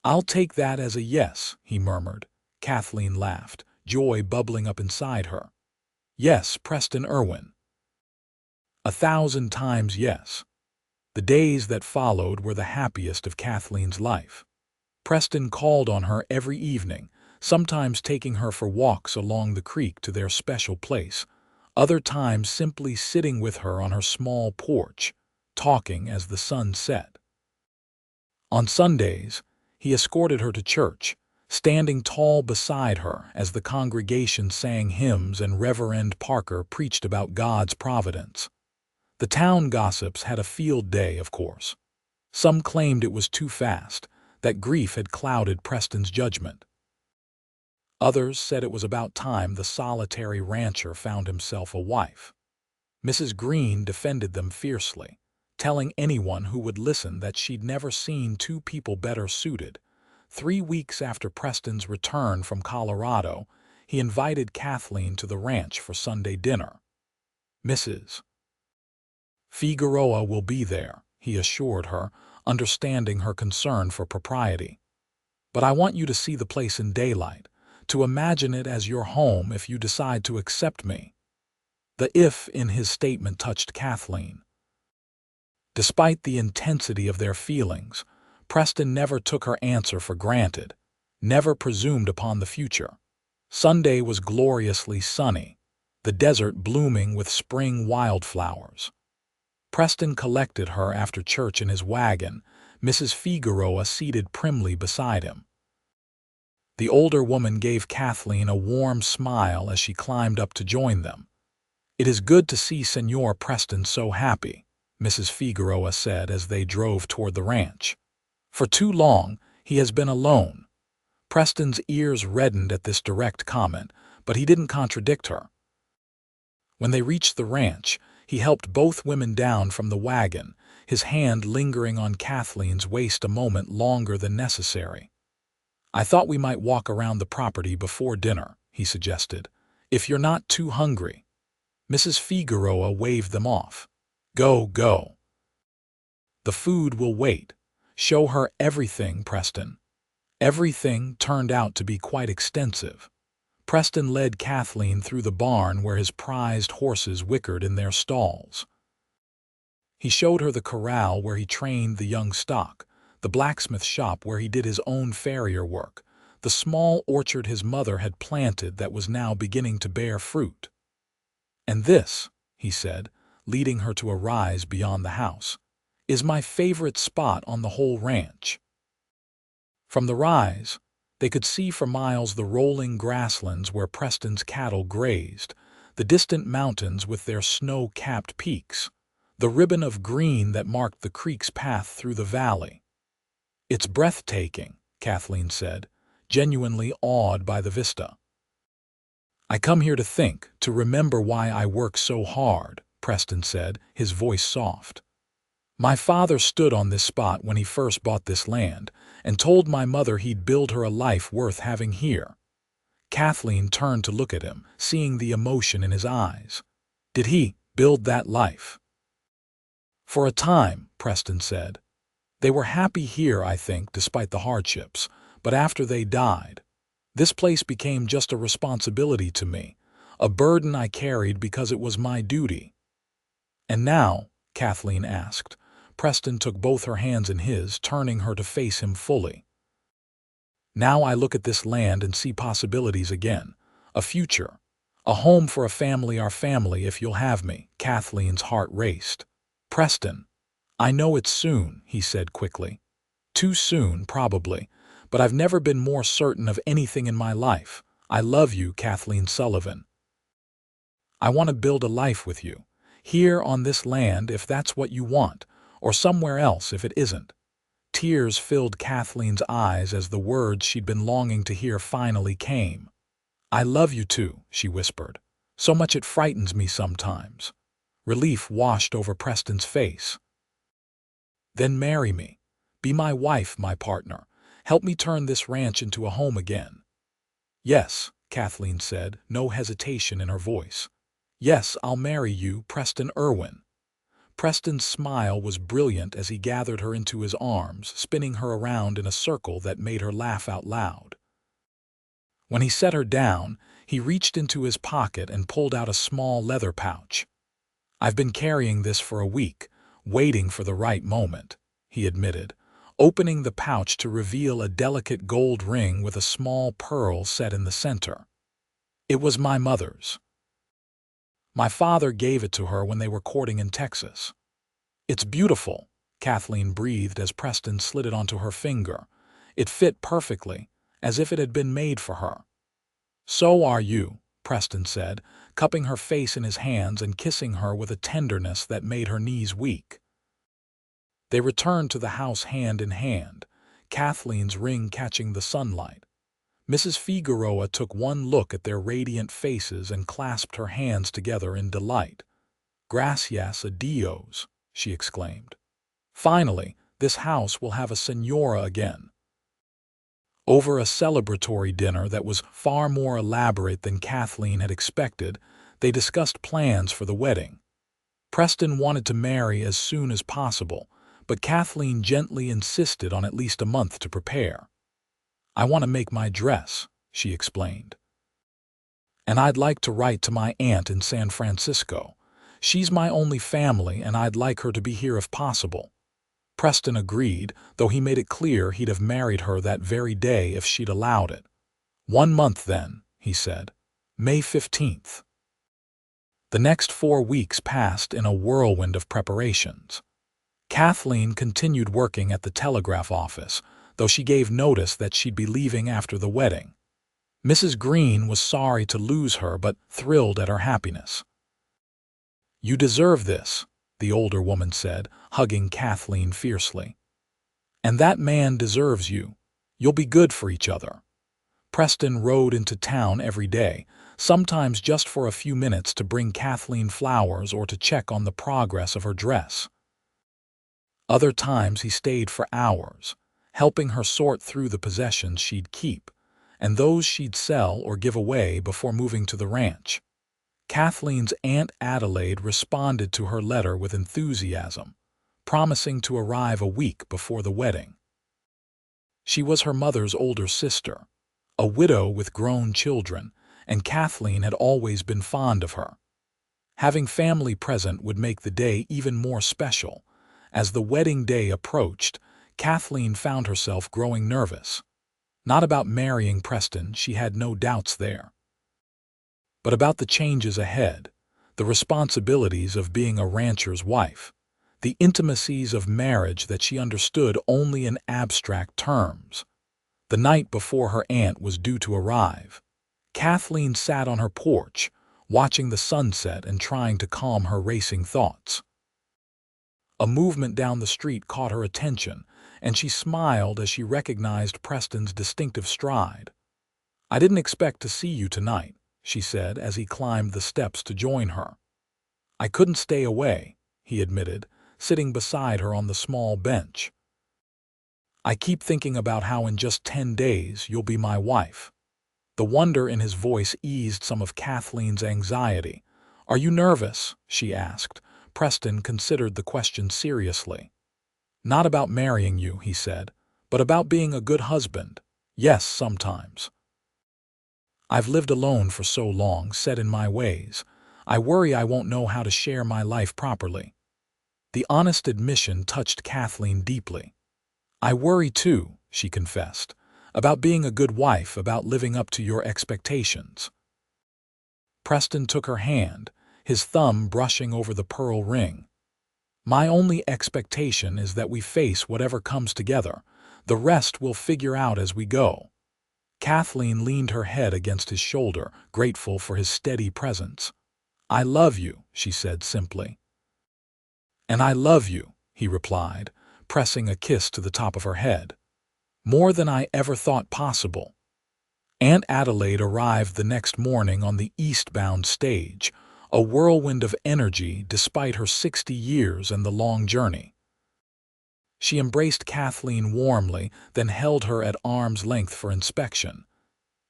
"I'll take that as a yes," he murmured. Kathleen laughed, joy bubbling up inside her. "Yes, Preston Irwin. 1,000 times yes." The days that followed were the happiest of Kathleen's life. Preston called on her every evening, sometimes taking her for walks along the creek to their special place, other times simply sitting with her on her small porch, talking as the sun set. On Sundays, he escorted her to church, standing tall beside her as the congregation sang hymns and Reverend Parker preached about God's providence. The town gossips had a field day, of course. Some claimed it was too fast, that grief had clouded Preston's judgment. Others said it was about time the solitary rancher found himself a wife. Mrs. Green defended them fiercely, telling anyone who would listen that she'd never seen two people better suited. 3 weeks after Preston's return from Colorado, he invited Kathleen to the ranch for Sunday dinner. Mrs. Figueroa will be there, he assured her, understanding her concern for propriety. But I want you to see the place in daylight, to imagine it as your home if you decide to accept me. The if in his statement touched Kathleen. Despite the intensity of their feelings, Preston never took her answer for granted, never presumed upon the future. Sunday was gloriously sunny, the desert blooming with spring wildflowers. Preston collected her after church in his wagon, Mrs. Figueroa seated primly beside him. The older woman gave Kathleen a warm smile as she climbed up to join them. "It is good to see Senor Preston so happy," Mrs. Figueroa said as they drove toward the ranch. "For too long, he has been alone." Preston's ears reddened at this direct comment, but he didn't contradict her. When they reached the ranch, he helped both women down from the wagon, his hand lingering on Kathleen's waist a moment longer than necessary. "I thought we might walk around the property before dinner," he suggested, "if you're not too hungry." Mrs. Figueroa waved them off. "Go, go. The food will wait. Show her everything, Preston." Everything turned out to be quite extensive. Preston led Kathleen through the barn where his prized horses whickered in their stalls. He showed her the corral where he trained the young stock, the blacksmith shop where he did his own farrier work, the small orchard his mother had planted that was now beginning to bear fruit. "And this," he said, leading her to a rise beyond the house, "is my favorite spot on the whole ranch." From the rise, they could see for miles the rolling grasslands where Preston's cattle grazed, the distant mountains with their snow-capped peaks, the ribbon of green that marked the creek's path through the valley. "It's breathtaking," Kathleen said, genuinely awed by the vista. "I come here to think, to remember why I work so hard," Preston said, his voice soft. "My father stood on this spot when he first bought this land and told my mother he'd build her a life worth having here." Kathleen turned to look at him, seeing the emotion in his eyes. "Did he build that life?" "For a time," Preston said. "They were happy here, I think, despite the hardships, but after they died, this place became just a responsibility to me, a burden I carried because it was my duty." "And now?" Kathleen asked. Preston took both her hands in his, turning her to face him fully. "Now I look at this land and see possibilities again. A future. A home for a family, our family, if you'll have me." Kathleen's heart raced. "Preston, I know it's soon," he said quickly. "Too soon, probably, but I've never been more certain of anything in my life. I love you, Kathleen Sullivan. I want to build a life with you, here on this land if that's what you want, or somewhere else if it isn't." Tears filled Kathleen's eyes as the words she'd been longing to hear finally came. "I love you too," she whispered. "So much it frightens me sometimes." Relief washed over Preston's face. "Then marry me. Be my wife, my partner. Help me turn this ranch into a home again." "Yes," Kathleen said, no hesitation in her voice. "Yes, I'll marry you, Preston Irwin." Preston's smile was brilliant as he gathered her into his arms, spinning her around in a circle that made her laugh out loud. When he set her down, he reached into his pocket and pulled out a small leather pouch. "I've been carrying this for a week, waiting for the right moment, he admitted, opening the pouch to reveal a delicate gold ring with a small pearl set in the center. It was my mother's. My father gave it to her when they were courting in Texas. It's beautiful, Kathleen breathed as Preston slid it onto her finger. It fit perfectly, as if it had been made for her. So are you, Preston said, cupping her face in his hands and kissing her with a tenderness that made her knees weak. They returned to the house hand in hand, Kathleen's ring catching the sunlight. Mrs. Figueroa took one look at their radiant faces and clasped her hands together in delight. "Gracias a Dios," she exclaimed. "Finally, this house will have a señora again." Over a celebratory dinner that was far more elaborate than Kathleen had expected, they discussed plans for the wedding. Preston wanted to marry as soon as possible, but Kathleen gently insisted on at least a month to prepare. "I want to make my dress," she explained. "And I'd like to write to my aunt in San Francisco. She's my only family, and I'd like her to be here if possible." Preston agreed, though he made it clear he'd have married her that very day if she'd allowed it. "1 month then," he said. "May 15th. The next 4 weeks passed in a whirlwind of preparations. Kathleen continued working at the telegraph office, though she gave notice that she'd be leaving after the wedding. Mrs. Green was sorry to lose her, but thrilled at her happiness. "You deserve this," the older woman said, hugging Kathleen fiercely. "And that man deserves you. You'll be good for each other." Preston rode into town every day, sometimes just for a few minutes to bring Kathleen flowers or to check on the progress of her dress. Other times he stayed for hours, helping her sort through the possessions she'd keep, and those she'd sell or give away before moving to the ranch. Kathleen's Aunt Adelaide responded to her letter with enthusiasm, promising to arrive a week before the wedding. She was her mother's older sister, a widow with grown children, and Kathleen had always been fond of her. Having family present would make the day even more special. As the wedding day approached, Kathleen found herself growing nervous. Not about marrying Preston, she had no doubts there, but about the changes ahead, the responsibilities of being a rancher's wife, the intimacies of marriage that she understood only in abstract terms. The night before her aunt was due to arrive, Kathleen sat on her porch, watching the sunset and trying to calm her racing thoughts. A movement down the street caught her attention, and she smiled as she recognized Preston's distinctive stride. "I didn't expect to see you tonight," she said as he climbed the steps to join her. "I couldn't stay away," he admitted, sitting beside her on the small bench. "I keep thinking about how in just 10 days you'll be my wife." The wonder in his voice eased some of Kathleen's anxiety. "Are you nervous?" she asked. Preston considered the question seriously. "Not about marrying you," he said, "but about being a good husband. Yes, sometimes. I've lived alone for so long, set in my ways. I worry I won't know how to share my life properly." The honest admission touched Kathleen deeply. "I worry too," she confessed, "about being a good wife, about living up to your expectations." Preston took her hand, his thumb brushing over the pearl ring. "My only expectation is that we face whatever comes together. The rest we'll figure out as we go." Kathleen leaned her head against his shoulder, grateful for his steady presence. "I love you," she said simply. "And I love you," he replied, pressing a kiss to the top of her head. "More than I ever thought possible." Aunt Adelaide arrived the next morning on the eastbound stage, a whirlwind of energy despite her 60 years and the long journey. She embraced Kathleen warmly, then held her at arm's length for inspection.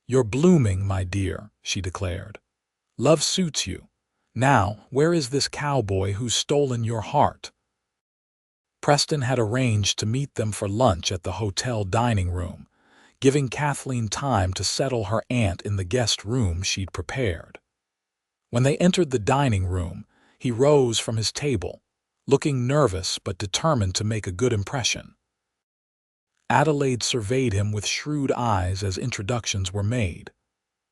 "You're blooming, my dear," she declared. "Love suits you. Now, where is this cowboy who's stolen your heart?" Preston had arranged to meet them for lunch at the hotel dining room, giving Kathleen time to settle her aunt in the guest room she'd prepared. When they entered the dining room, he rose from his table, looking nervous but determined to make a good impression. Adelaide surveyed him with shrewd eyes as introductions were made.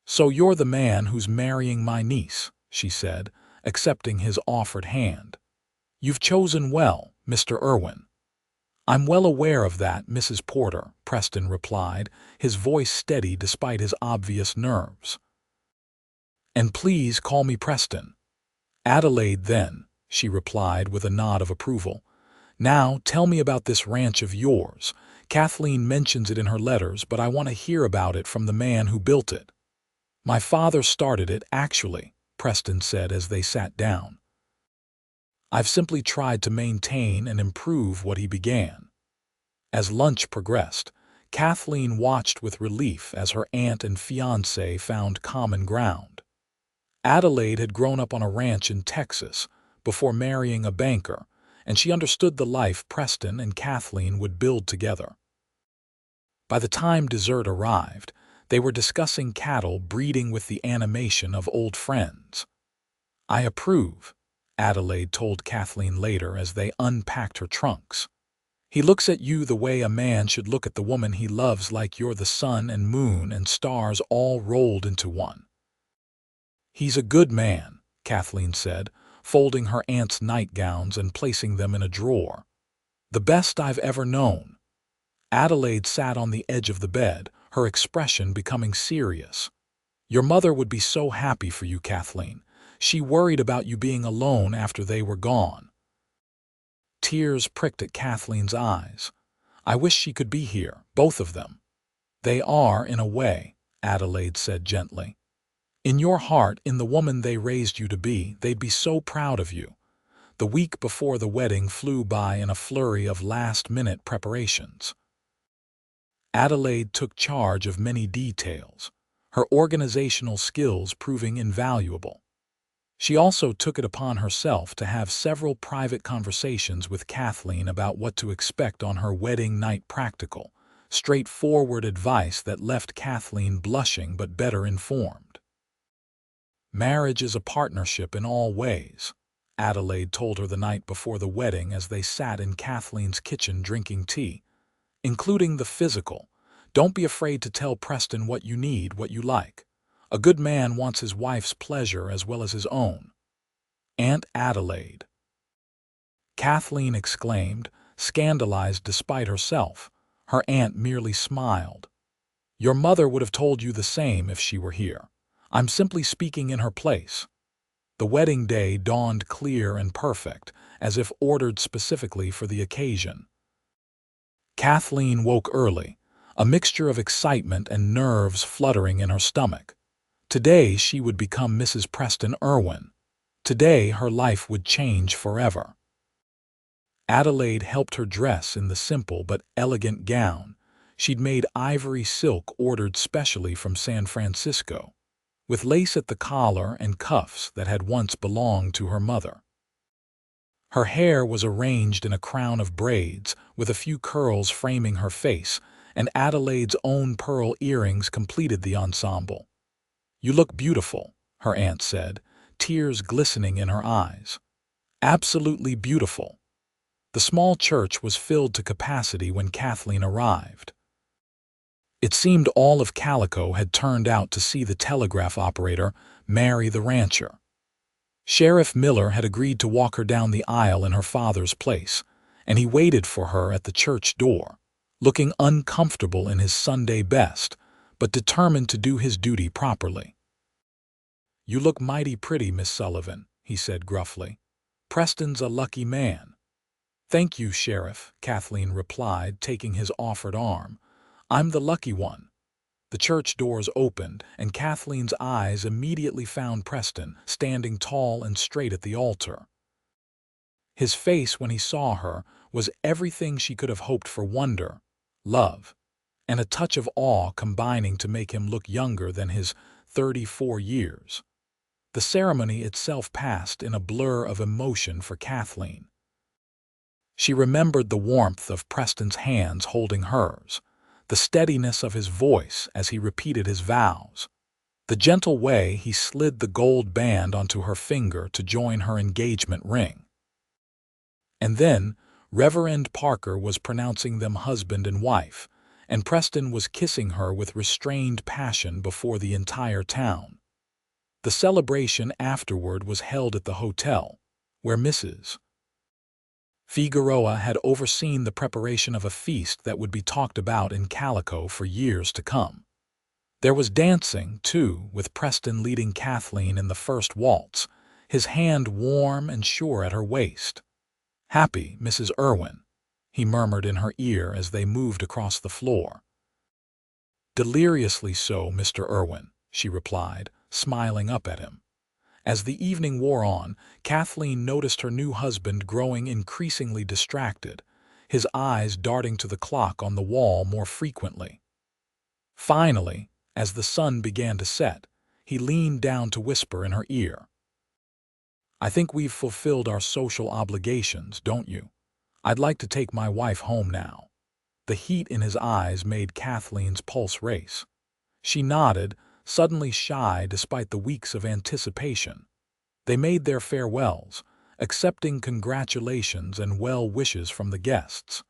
"So you're the man who's marrying my niece," she said, accepting his offered hand. "You've chosen well, Mr. Irwin." "I'm well aware of that, Mrs. Porter," Preston replied, his voice steady despite his obvious nerves. "And please call me Preston." "Adelaide, then," she replied with a nod of approval. "Now tell me about this ranch of yours. Kathleen mentions it in her letters, but I want to hear about it from the man who built it." "My father started it, actually," Preston said as they sat down. "I've simply tried to maintain and improve what he began." As lunch progressed, Kathleen watched with relief as her aunt and fiancé found common ground. Adelaide had grown up on a ranch in Texas before marrying a banker, and she understood the life Preston and Kathleen would build together. By the time dessert arrived, they were discussing cattle breeding with the animation of old friends. "I approve," Adelaide told Kathleen later as they unpacked her trunks. "He looks at you the way a man should look at the woman he loves, like you're the sun and moon and stars all rolled into one." "He's a good man," Kathleen said, folding her aunt's nightgowns and placing them in a drawer. "The best I've ever known." Adelaide sat on the edge of the bed, her expression becoming serious. "Your mother would be so happy for you, Kathleen. She worried about you being alone after they were gone." Tears pricked at Kathleen's eyes. "I wish she could be here, both of them." "They are, in a way," Adelaide said gently. "In your heart, in the woman they raised you to be, they'd be so proud of you." The week before the wedding flew by in a flurry of last-minute preparations. Adelaide took charge of many details, her organizational skills proving invaluable. She also took it upon herself to have several private conversations with Kathleen about what to expect on her wedding night, practical, straightforward advice that left Kathleen blushing but better informed. "Marriage is a partnership in all ways," Adelaide told her the night before the wedding as they sat in Kathleen's kitchen drinking tea, "including the physical. Don't be afraid to tell Preston what you need, what you like. A good man wants his wife's pleasure as well as his own." "Aunt Adelaide!" Kathleen exclaimed, scandalized despite herself. Her aunt merely smiled. "Your mother would have told you the same if she were here. I'm simply speaking in her place." The wedding day dawned clear and perfect, as if ordered specifically for the occasion. Kathleen woke early, a mixture of excitement and nerves fluttering in her stomach. Today she would become Mrs. Preston Irwin. Today her life would change forever. Adelaide helped her dress in the simple but elegant gown she'd made ivory silk ordered specially from San Francisco, with lace at the collar and cuffs that had once belonged to her mother. Her hair was arranged in a crown of braids, with a few curls framing her face, and Adelaide's own pearl earrings completed the ensemble. "You look beautiful," her aunt said, tears glistening in her eyes. "Absolutely beautiful." The small church was filled to capacity when Kathleen arrived. It seemed all of Calico had turned out to see the telegraph operator marry the rancher. Sheriff Miller had agreed to walk her down the aisle in her father's place, and he waited for her at the church door, looking uncomfortable in his Sunday best, but determined to do his duty properly. "You look mighty pretty, Miss Sullivan," he said gruffly. "Preston's a lucky man." "Thank you, Sheriff," Kathleen replied, taking his offered arm. "I'm the lucky one." The church doors opened, and Kathleen's eyes immediately found Preston, standing tall and straight at the altar. His face, when he saw her, was everything she could have hoped for: wonder, love, and a touch of awe combining to make him look younger than his 34 years. The ceremony itself passed in a blur of emotion for Kathleen. She remembered the warmth of Preston's hands holding hers, the steadiness of his voice as he repeated his vows, the gentle way he slid the gold band onto her finger to join her engagement ring. And then Reverend Parker was pronouncing them husband and wife, and Preston was kissing her with restrained passion before the entire town. The celebration afterward was held at the hotel, where Mrs. Figueroa had overseen the preparation of a feast that would be talked about in Calico for years to come. There was dancing, too, with Preston leading Kathleen in the first waltz, his hand warm and sure at her waist. "Happy, Mrs. Irwin," he murmured in her ear as they moved across the floor. "Deliriously so, Mr. Irwin," she replied, smiling up at him. As the evening wore on, Kathleen noticed her new husband growing increasingly distracted, his eyes darting to the clock on the wall more frequently. Finally, as the sun began to set, he leaned down to whisper in her ear, "I think we've fulfilled our social obligations, don't you? I'd like to take my wife home now." The heat in his eyes made Kathleen's pulse race. She nodded, suddenly shy despite the weeks of anticipation. They made their farewells, accepting congratulations and well wishes from the guests.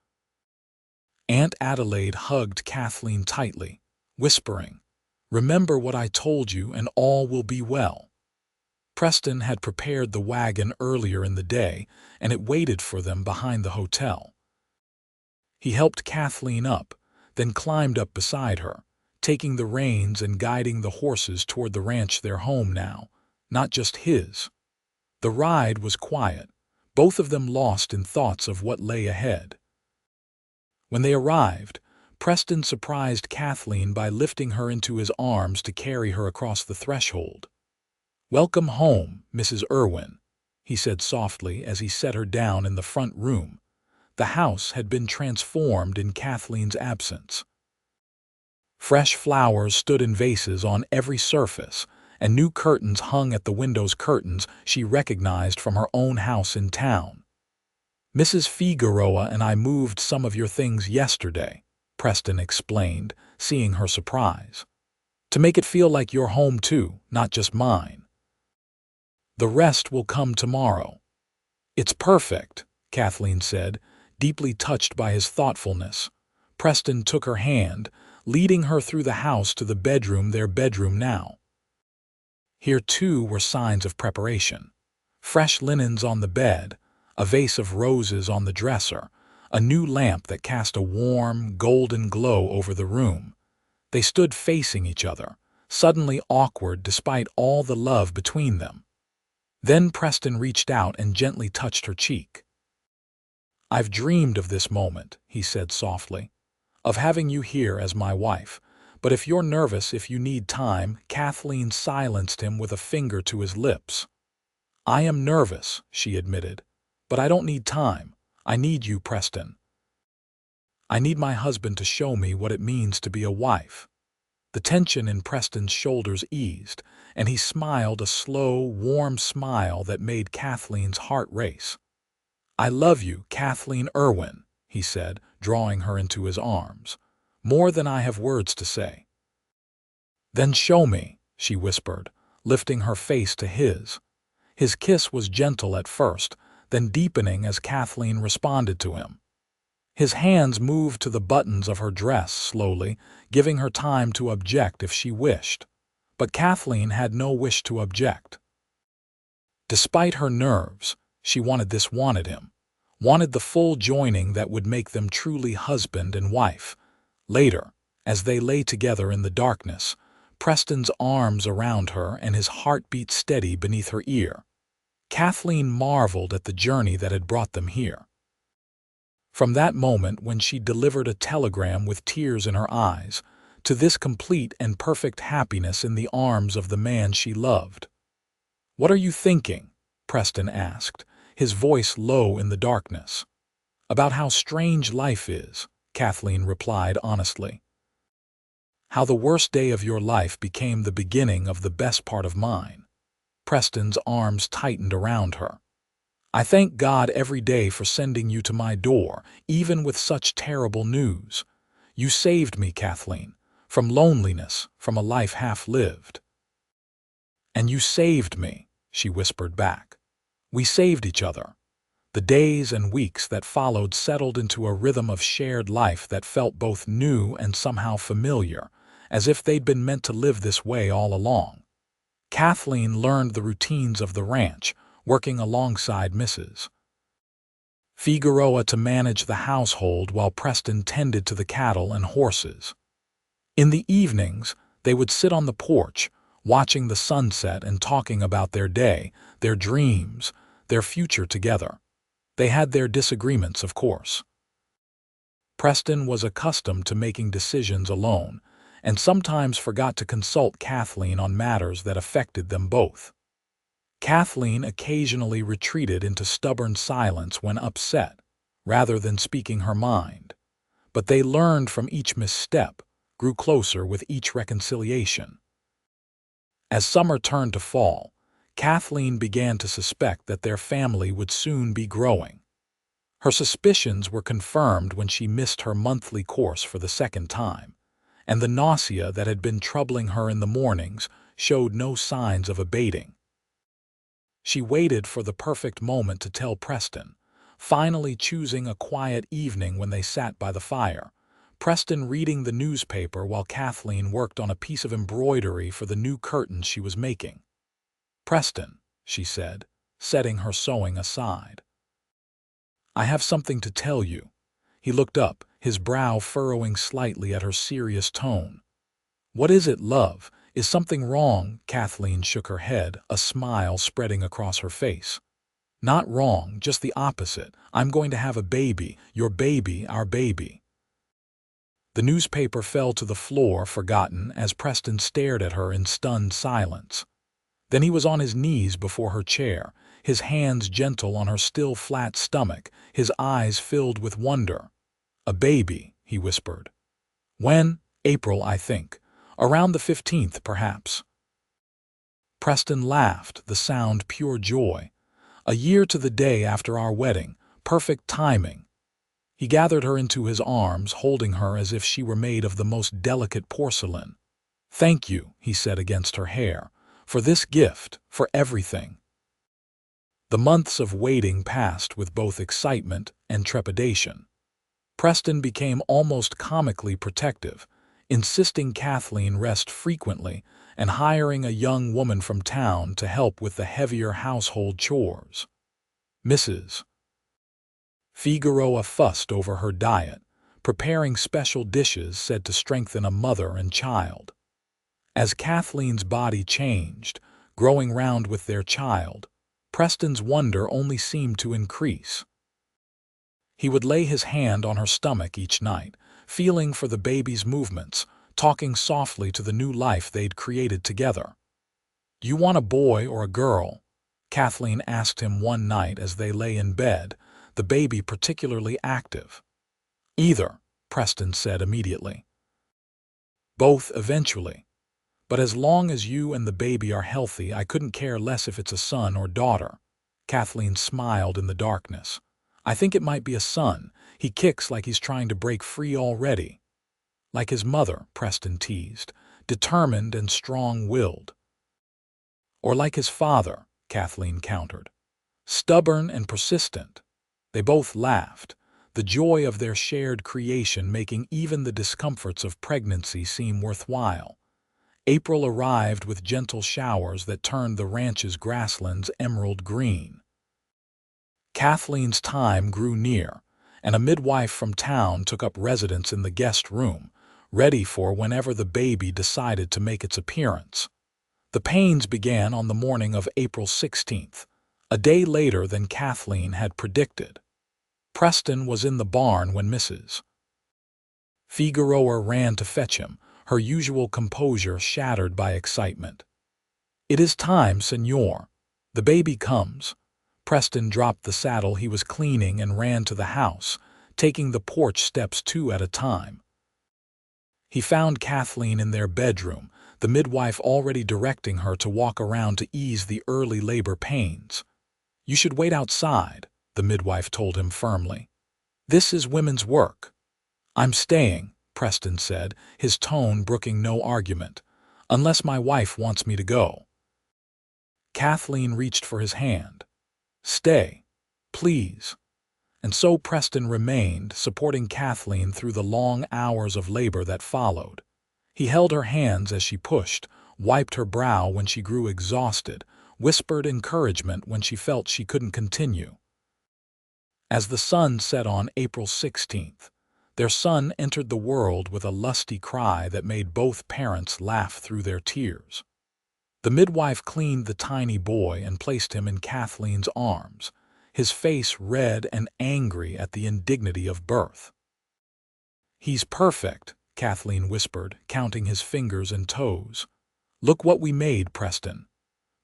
Aunt Adelaide hugged Kathleen tightly, whispering, "Remember what I told you and all will be well." Preston had prepared the wagon earlier in the day, and it waited for them behind the hotel. He helped Kathleen up, then climbed up beside her, taking the reins and guiding the horses toward the ranch, their home now, not just his. The ride was quiet, both of them lost in thoughts of what lay ahead. When they arrived, Preston surprised Kathleen by lifting her into his arms to carry her across the threshold. "Welcome home, Mrs. Irwin," he said softly as he set her down in the front room. The house had been transformed in Kathleen's absence. Fresh flowers stood in vases on every surface, and new curtains hung at the windows, curtains she recognized from her own house in town. "Mrs. Figueroa and I moved some of your things yesterday," Preston explained, seeing her surprise, "to make it feel like your home too, not just mine. The rest will come tomorrow." "It's perfect," Kathleen said, deeply touched by his thoughtfulness. Preston took her hand, leading her through the house to the bedroom, their bedroom now. Here, too, were signs of preparation. Fresh linens on the bed, a vase of roses on the dresser, a new lamp that cast a warm, golden glow over the room. They stood facing each other, suddenly awkward despite all the love between them. Then Preston reached out and gently touched her cheek. "I've dreamed of this moment," he said softly, "of having you here as my wife. But if you're nervous, if you need time," Kathleen silenced him with a finger to his lips. "I am nervous," she admitted, "but I don't need time. I need you, Preston. I need my husband to show me what it means to be a wife." The tension in Preston's shoulders eased, and he smiled a slow, warm smile that made Kathleen's heart race. "I love you, Kathleen Irwin," he said, drawing her into his arms, "more than I have words to say." "Then show me," she whispered, lifting her face to his. His kiss was gentle at first, then deepening as Kathleen responded to him. His hands moved to the buttons of her dress slowly, giving her time to object if she wished. But Kathleen had no wish to object. Despite her nerves, she wanted him, wanted the full joining that would make them truly husband and wife. Later, as they lay together in the darkness, Preston's arms around her and his heartbeat steady beneath her ear, Kathleen marveled at the journey that had brought them here. From that moment when she delivered a telegram with tears in her eyes, to this complete and perfect happiness in the arms of the man she loved. "What are you thinking?" Preston asked, his voice low in the darkness. "About how strange life is," Kathleen replied honestly. "How the worst day of your life became the beginning of the best part of mine." Preston's arms tightened around her. "I thank God every day for sending you to my door, even with such terrible news. You saved me, Kathleen, from loneliness, from a life half lived." "And you saved me," she whispered back. "We saved each other." The days and weeks that followed settled into a rhythm of shared life that felt both new and somehow familiar, as if they'd been meant to live this way all along. Kathleen learned the routines of the ranch, working alongside Mrs. Figueroa to manage the household while Preston tended to the cattle and horses. In the evenings, they would sit on the porch, watching the sunset and talking about their day, their dreams, their future together. They had their disagreements, of course. Preston was accustomed to making decisions alone, and sometimes forgot to consult Kathleen on matters that affected them both. Kathleen occasionally retreated into stubborn silence when upset, rather than speaking her mind. But they learned from each misstep, grew closer with each reconciliation. As summer turned to fall, Kathleen began to suspect that their family would soon be growing. Her suspicions were confirmed when she missed her monthly course for the second time, and the nausea that had been troubling her in the mornings showed no signs of abating. She waited for the perfect moment to tell Preston, finally choosing a quiet evening when they sat by the fire, Preston reading the newspaper while Kathleen worked on a piece of embroidery for the new curtains she was making. "Preston," she said, setting her sewing aside. "I have something to tell you." He looked up, his brow furrowing slightly at her serious tone. "What is it, love? Is something wrong?" Kathleen shook her head, a smile spreading across her face. "Not wrong, just the opposite. I'm going to have a baby, your baby, our baby." The newspaper fell to the floor, forgotten, as Preston stared at her in stunned silence. Then he was on his knees before her chair, his hands gentle on her still flat stomach, his eyes filled with wonder. "A baby," he whispered. "When?" "April, I think. Around the 15th, perhaps." Preston laughed, the sound pure joy. "A year to the day after our wedding. Perfect timing." He gathered her into his arms, holding her as if she were made of the most delicate porcelain. "Thank you," he said against her hair, "for this gift, for everything." The months of waiting passed with both excitement and trepidation. Preston became almost comically protective, insisting Kathleen rest frequently and hiring a young woman from town to help with the heavier household chores. Mrs. Figueroa fussed over her diet, preparing special dishes said to strengthen a mother and child. As Kathleen's body changed, growing round with their child, Preston's wonder only seemed to increase. He would lay his hand on her stomach each night, feeling for the baby's movements, talking softly to the new life they'd created together. "You want a boy or a girl?" Kathleen asked him one night as they lay in bed, the baby particularly active. "Either," Preston said immediately. "Both eventually. But as long as you and the baby are healthy, I couldn't care less if it's a son or daughter." Kathleen smiled in the darkness. "I think it might be a son. He kicks like he's trying to break free already." "Like his mother," Preston teased, "determined and strong-willed." "Or like his father," Kathleen countered. "Stubborn and persistent." They both laughed, the joy of their shared creation making even the discomforts of pregnancy seem worthwhile. April arrived with gentle showers that turned the ranch's grasslands emerald green. Kathleen's time grew near, and a midwife from town took up residence in the guest room, ready for whenever the baby decided to make its appearance. The pains began on the morning of April 16th, a day later than Kathleen had predicted. Preston was in the barn when Mrs. Figueroa ran to fetch him, her usual composure shattered by excitement. "It is time, senor. The baby comes." Preston dropped the saddle he was cleaning and ran to the house, taking the porch steps two at a time. He found Kathleen in their bedroom, the midwife already directing her to walk around to ease the early labor pains. "You should wait outside," the midwife told him firmly. "This is women's work." "I'm staying," Preston said, his tone brooking no argument, "unless my wife wants me to go." Kathleen reached for his hand. "Stay." Please." And so Preston remained, supporting Kathleen through the long hours of labor that followed. He held her hands as she pushed, wiped her brow when she grew exhausted, whispered encouragement when she felt she couldn't continue. As the sun set on April 16th, their son entered the world with a lusty cry that made both parents laugh through their tears. The midwife cleaned the tiny boy and placed him in Kathleen's arms, his face red and angry at the indignity of birth. "He's perfect," Kathleen whispered, counting his fingers and toes. "Look what we made, Preston."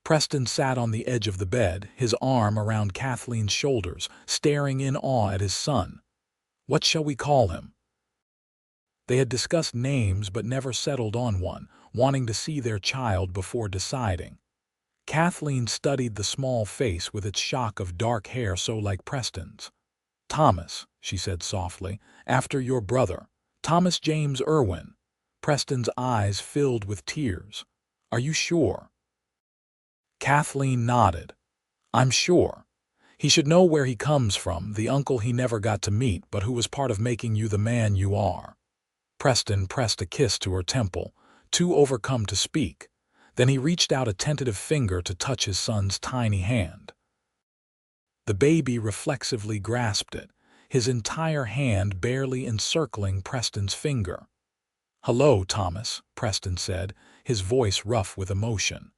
Preston sat on the edge of the bed, his arm around Kathleen's shoulders, staring in awe at his son. "What shall we call him?" They had discussed names but never settled on one, wanting to see their child before deciding. Kathleen studied the small face with its shock of dark hair so like Preston's. "Thomas," she said softly, "after your brother, Thomas James Irwin." Preston's eyes filled with tears. "Are you sure?" Kathleen nodded. "I'm sure. He should know where he comes from, the uncle he never got to meet but who was part of making you the man you are." Preston pressed a kiss to her temple, too overcome to speak. Then he reached out a tentative finger to touch his son's tiny hand. The baby reflexively grasped it, his entire hand barely encircling Preston's finger. "Hello, Thomas," Preston said, his voice rough with emotion.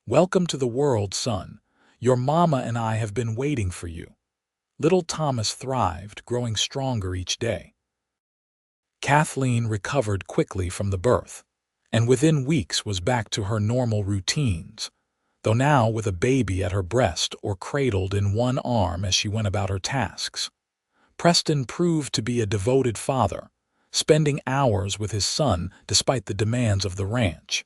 "Welcome to the world, son. Your mama and I have been waiting for you." Little Thomas thrived, growing stronger each day. Kathleen recovered quickly from the birth, and within weeks was back to her normal routines, though now with a baby at her breast or cradled in one arm as she went about her tasks. Preston proved to be a devoted father, spending hours with his son despite the demands of the ranch.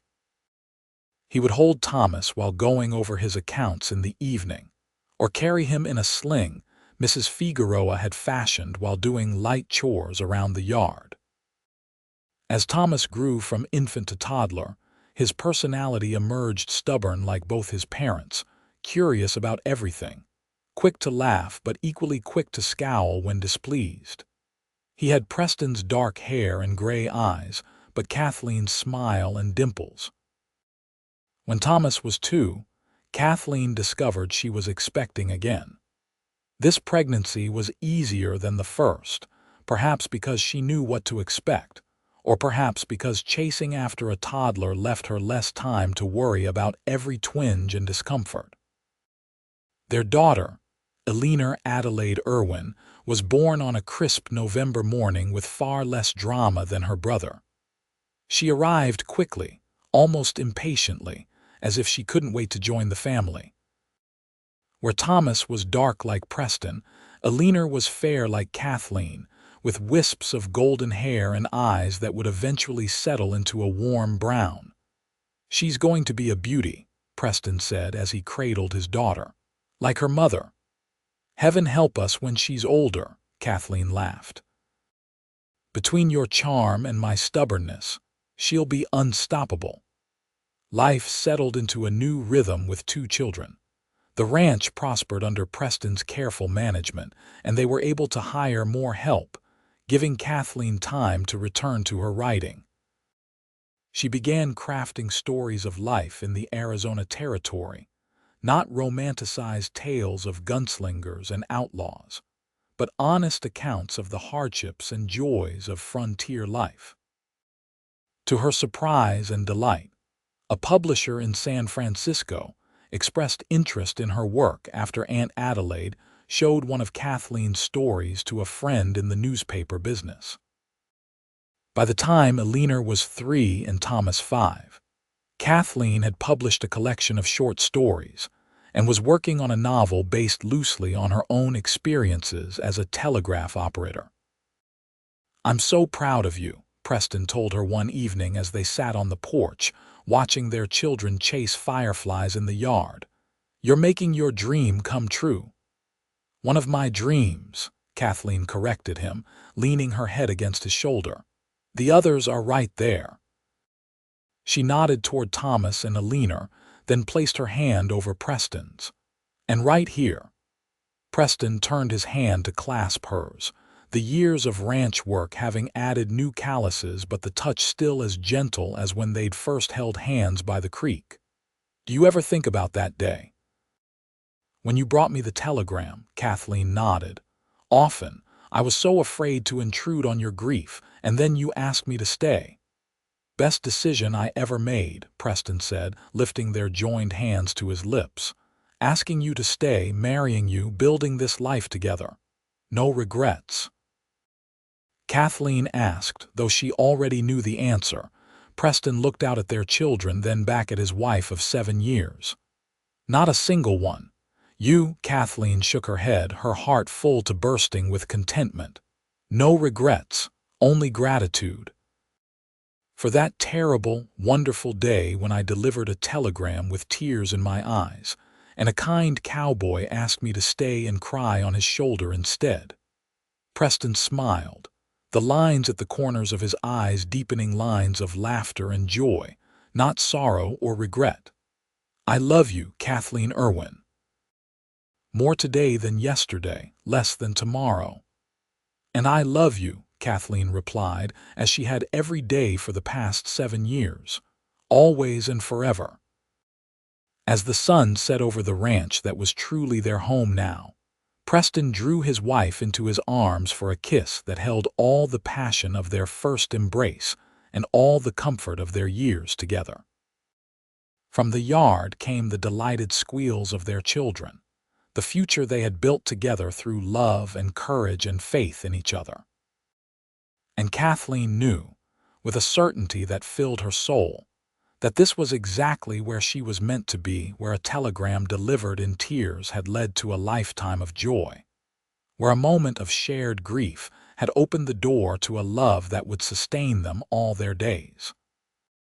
He would hold Thomas while going over his accounts in the evening, or carry him in a sling Mrs. Figueroa had fashioned while doing light chores around the yard. As Thomas grew from infant to toddler, his personality emerged stubborn like both his parents, curious about everything, quick to laugh but equally quick to scowl when displeased. He had Preston's dark hair and gray eyes, but Kathleen's smile and dimples. When Thomas was 2, Kathleen discovered she was expecting again. This pregnancy was easier than the first, perhaps because she knew what to expect, or perhaps because chasing after a toddler left her less time to worry about every twinge and discomfort. Their daughter, Eleanor Adelaide Irwin, was born on a crisp November morning with far less drama than her brother. She arrived quickly, almost impatiently, as if she couldn't wait to join the family. Where Thomas was dark like Preston, Eleanor was fair like Kathleen, with wisps of golden hair and eyes that would eventually settle into a warm brown. "She's going to be a beauty," Preston said as he cradled his daughter. "Like her mother." "Heaven help us when she's older," Kathleen laughed. "Between your charm and my stubbornness, she'll be unstoppable." Life settled into a new rhythm with 2 children. The ranch prospered under Preston's careful management, and they were able to hire more help, giving Kathleen time to return to her writing. She began crafting stories of life in the Arizona Territory, not romanticized tales of gunslingers and outlaws, but honest accounts of the hardships and joys of frontier life. To her surprise and delight, a publisher in San Francisco expressed interest in her work after Aunt Adelaide showed one of Kathleen's stories to a friend in the newspaper business. By the time Eleanor was 3 and Thomas 5, Kathleen had published a collection of short stories and was working on a novel based loosely on her own experiences as a telegraph operator. "I'm so proud of you," Preston told her one evening as they sat on the porch, watching their children chase fireflies in the yard. "You're making your dream come true." "One of my dreams," Kathleen corrected him, leaning her head against his shoulder. "The others are right there." She nodded toward Thomas and Eleanor, then placed her hand over Preston's. "And right here." Preston turned his hand to clasp hers, the years of ranch work having added new calluses but the touch still as gentle as when they'd first held hands by the creek. "Do you ever think about that day when you brought me the telegram?" Kathleen nodded. "Often. I was so afraid to intrude on your grief, and then you asked me to stay." "Best decision I ever made," Preston said, lifting their joined hands to his lips. "Asking you to stay, marrying you, building this life together. No regrets?" Kathleen asked, though she already knew the answer. Preston looked out at their children, then back at his wife of 7 years. "Not a single one." Kathleen shook her head, her heart full to bursting with contentment. "No regrets, only gratitude. For that terrible, wonderful day when I delivered a telegram with tears in my eyes, and a kind cowboy asked me to stay and cry on his shoulder instead." Preston smiled, the lines at the corners of his eyes deepening lines of laughter and joy, not sorrow or regret. "I love you, Kathleen Irwin. More today than yesterday, less than tomorrow." "And I love you," Kathleen replied, as she had every day for the past 7 years, always and forever. As the sun set over the ranch that was truly their home now, Preston drew his wife into his arms for a kiss that held all the passion of their first embrace and all the comfort of their years together. From the yard came the delighted squeals of their children, the future they had built together through love and courage and faith in each other. And Kathleen knew, with a certainty that filled her soul, that this was exactly where she was meant to be, where a telegram delivered in tears had led to a lifetime of joy, where a moment of shared grief had opened the door to a love that would sustain them all their days.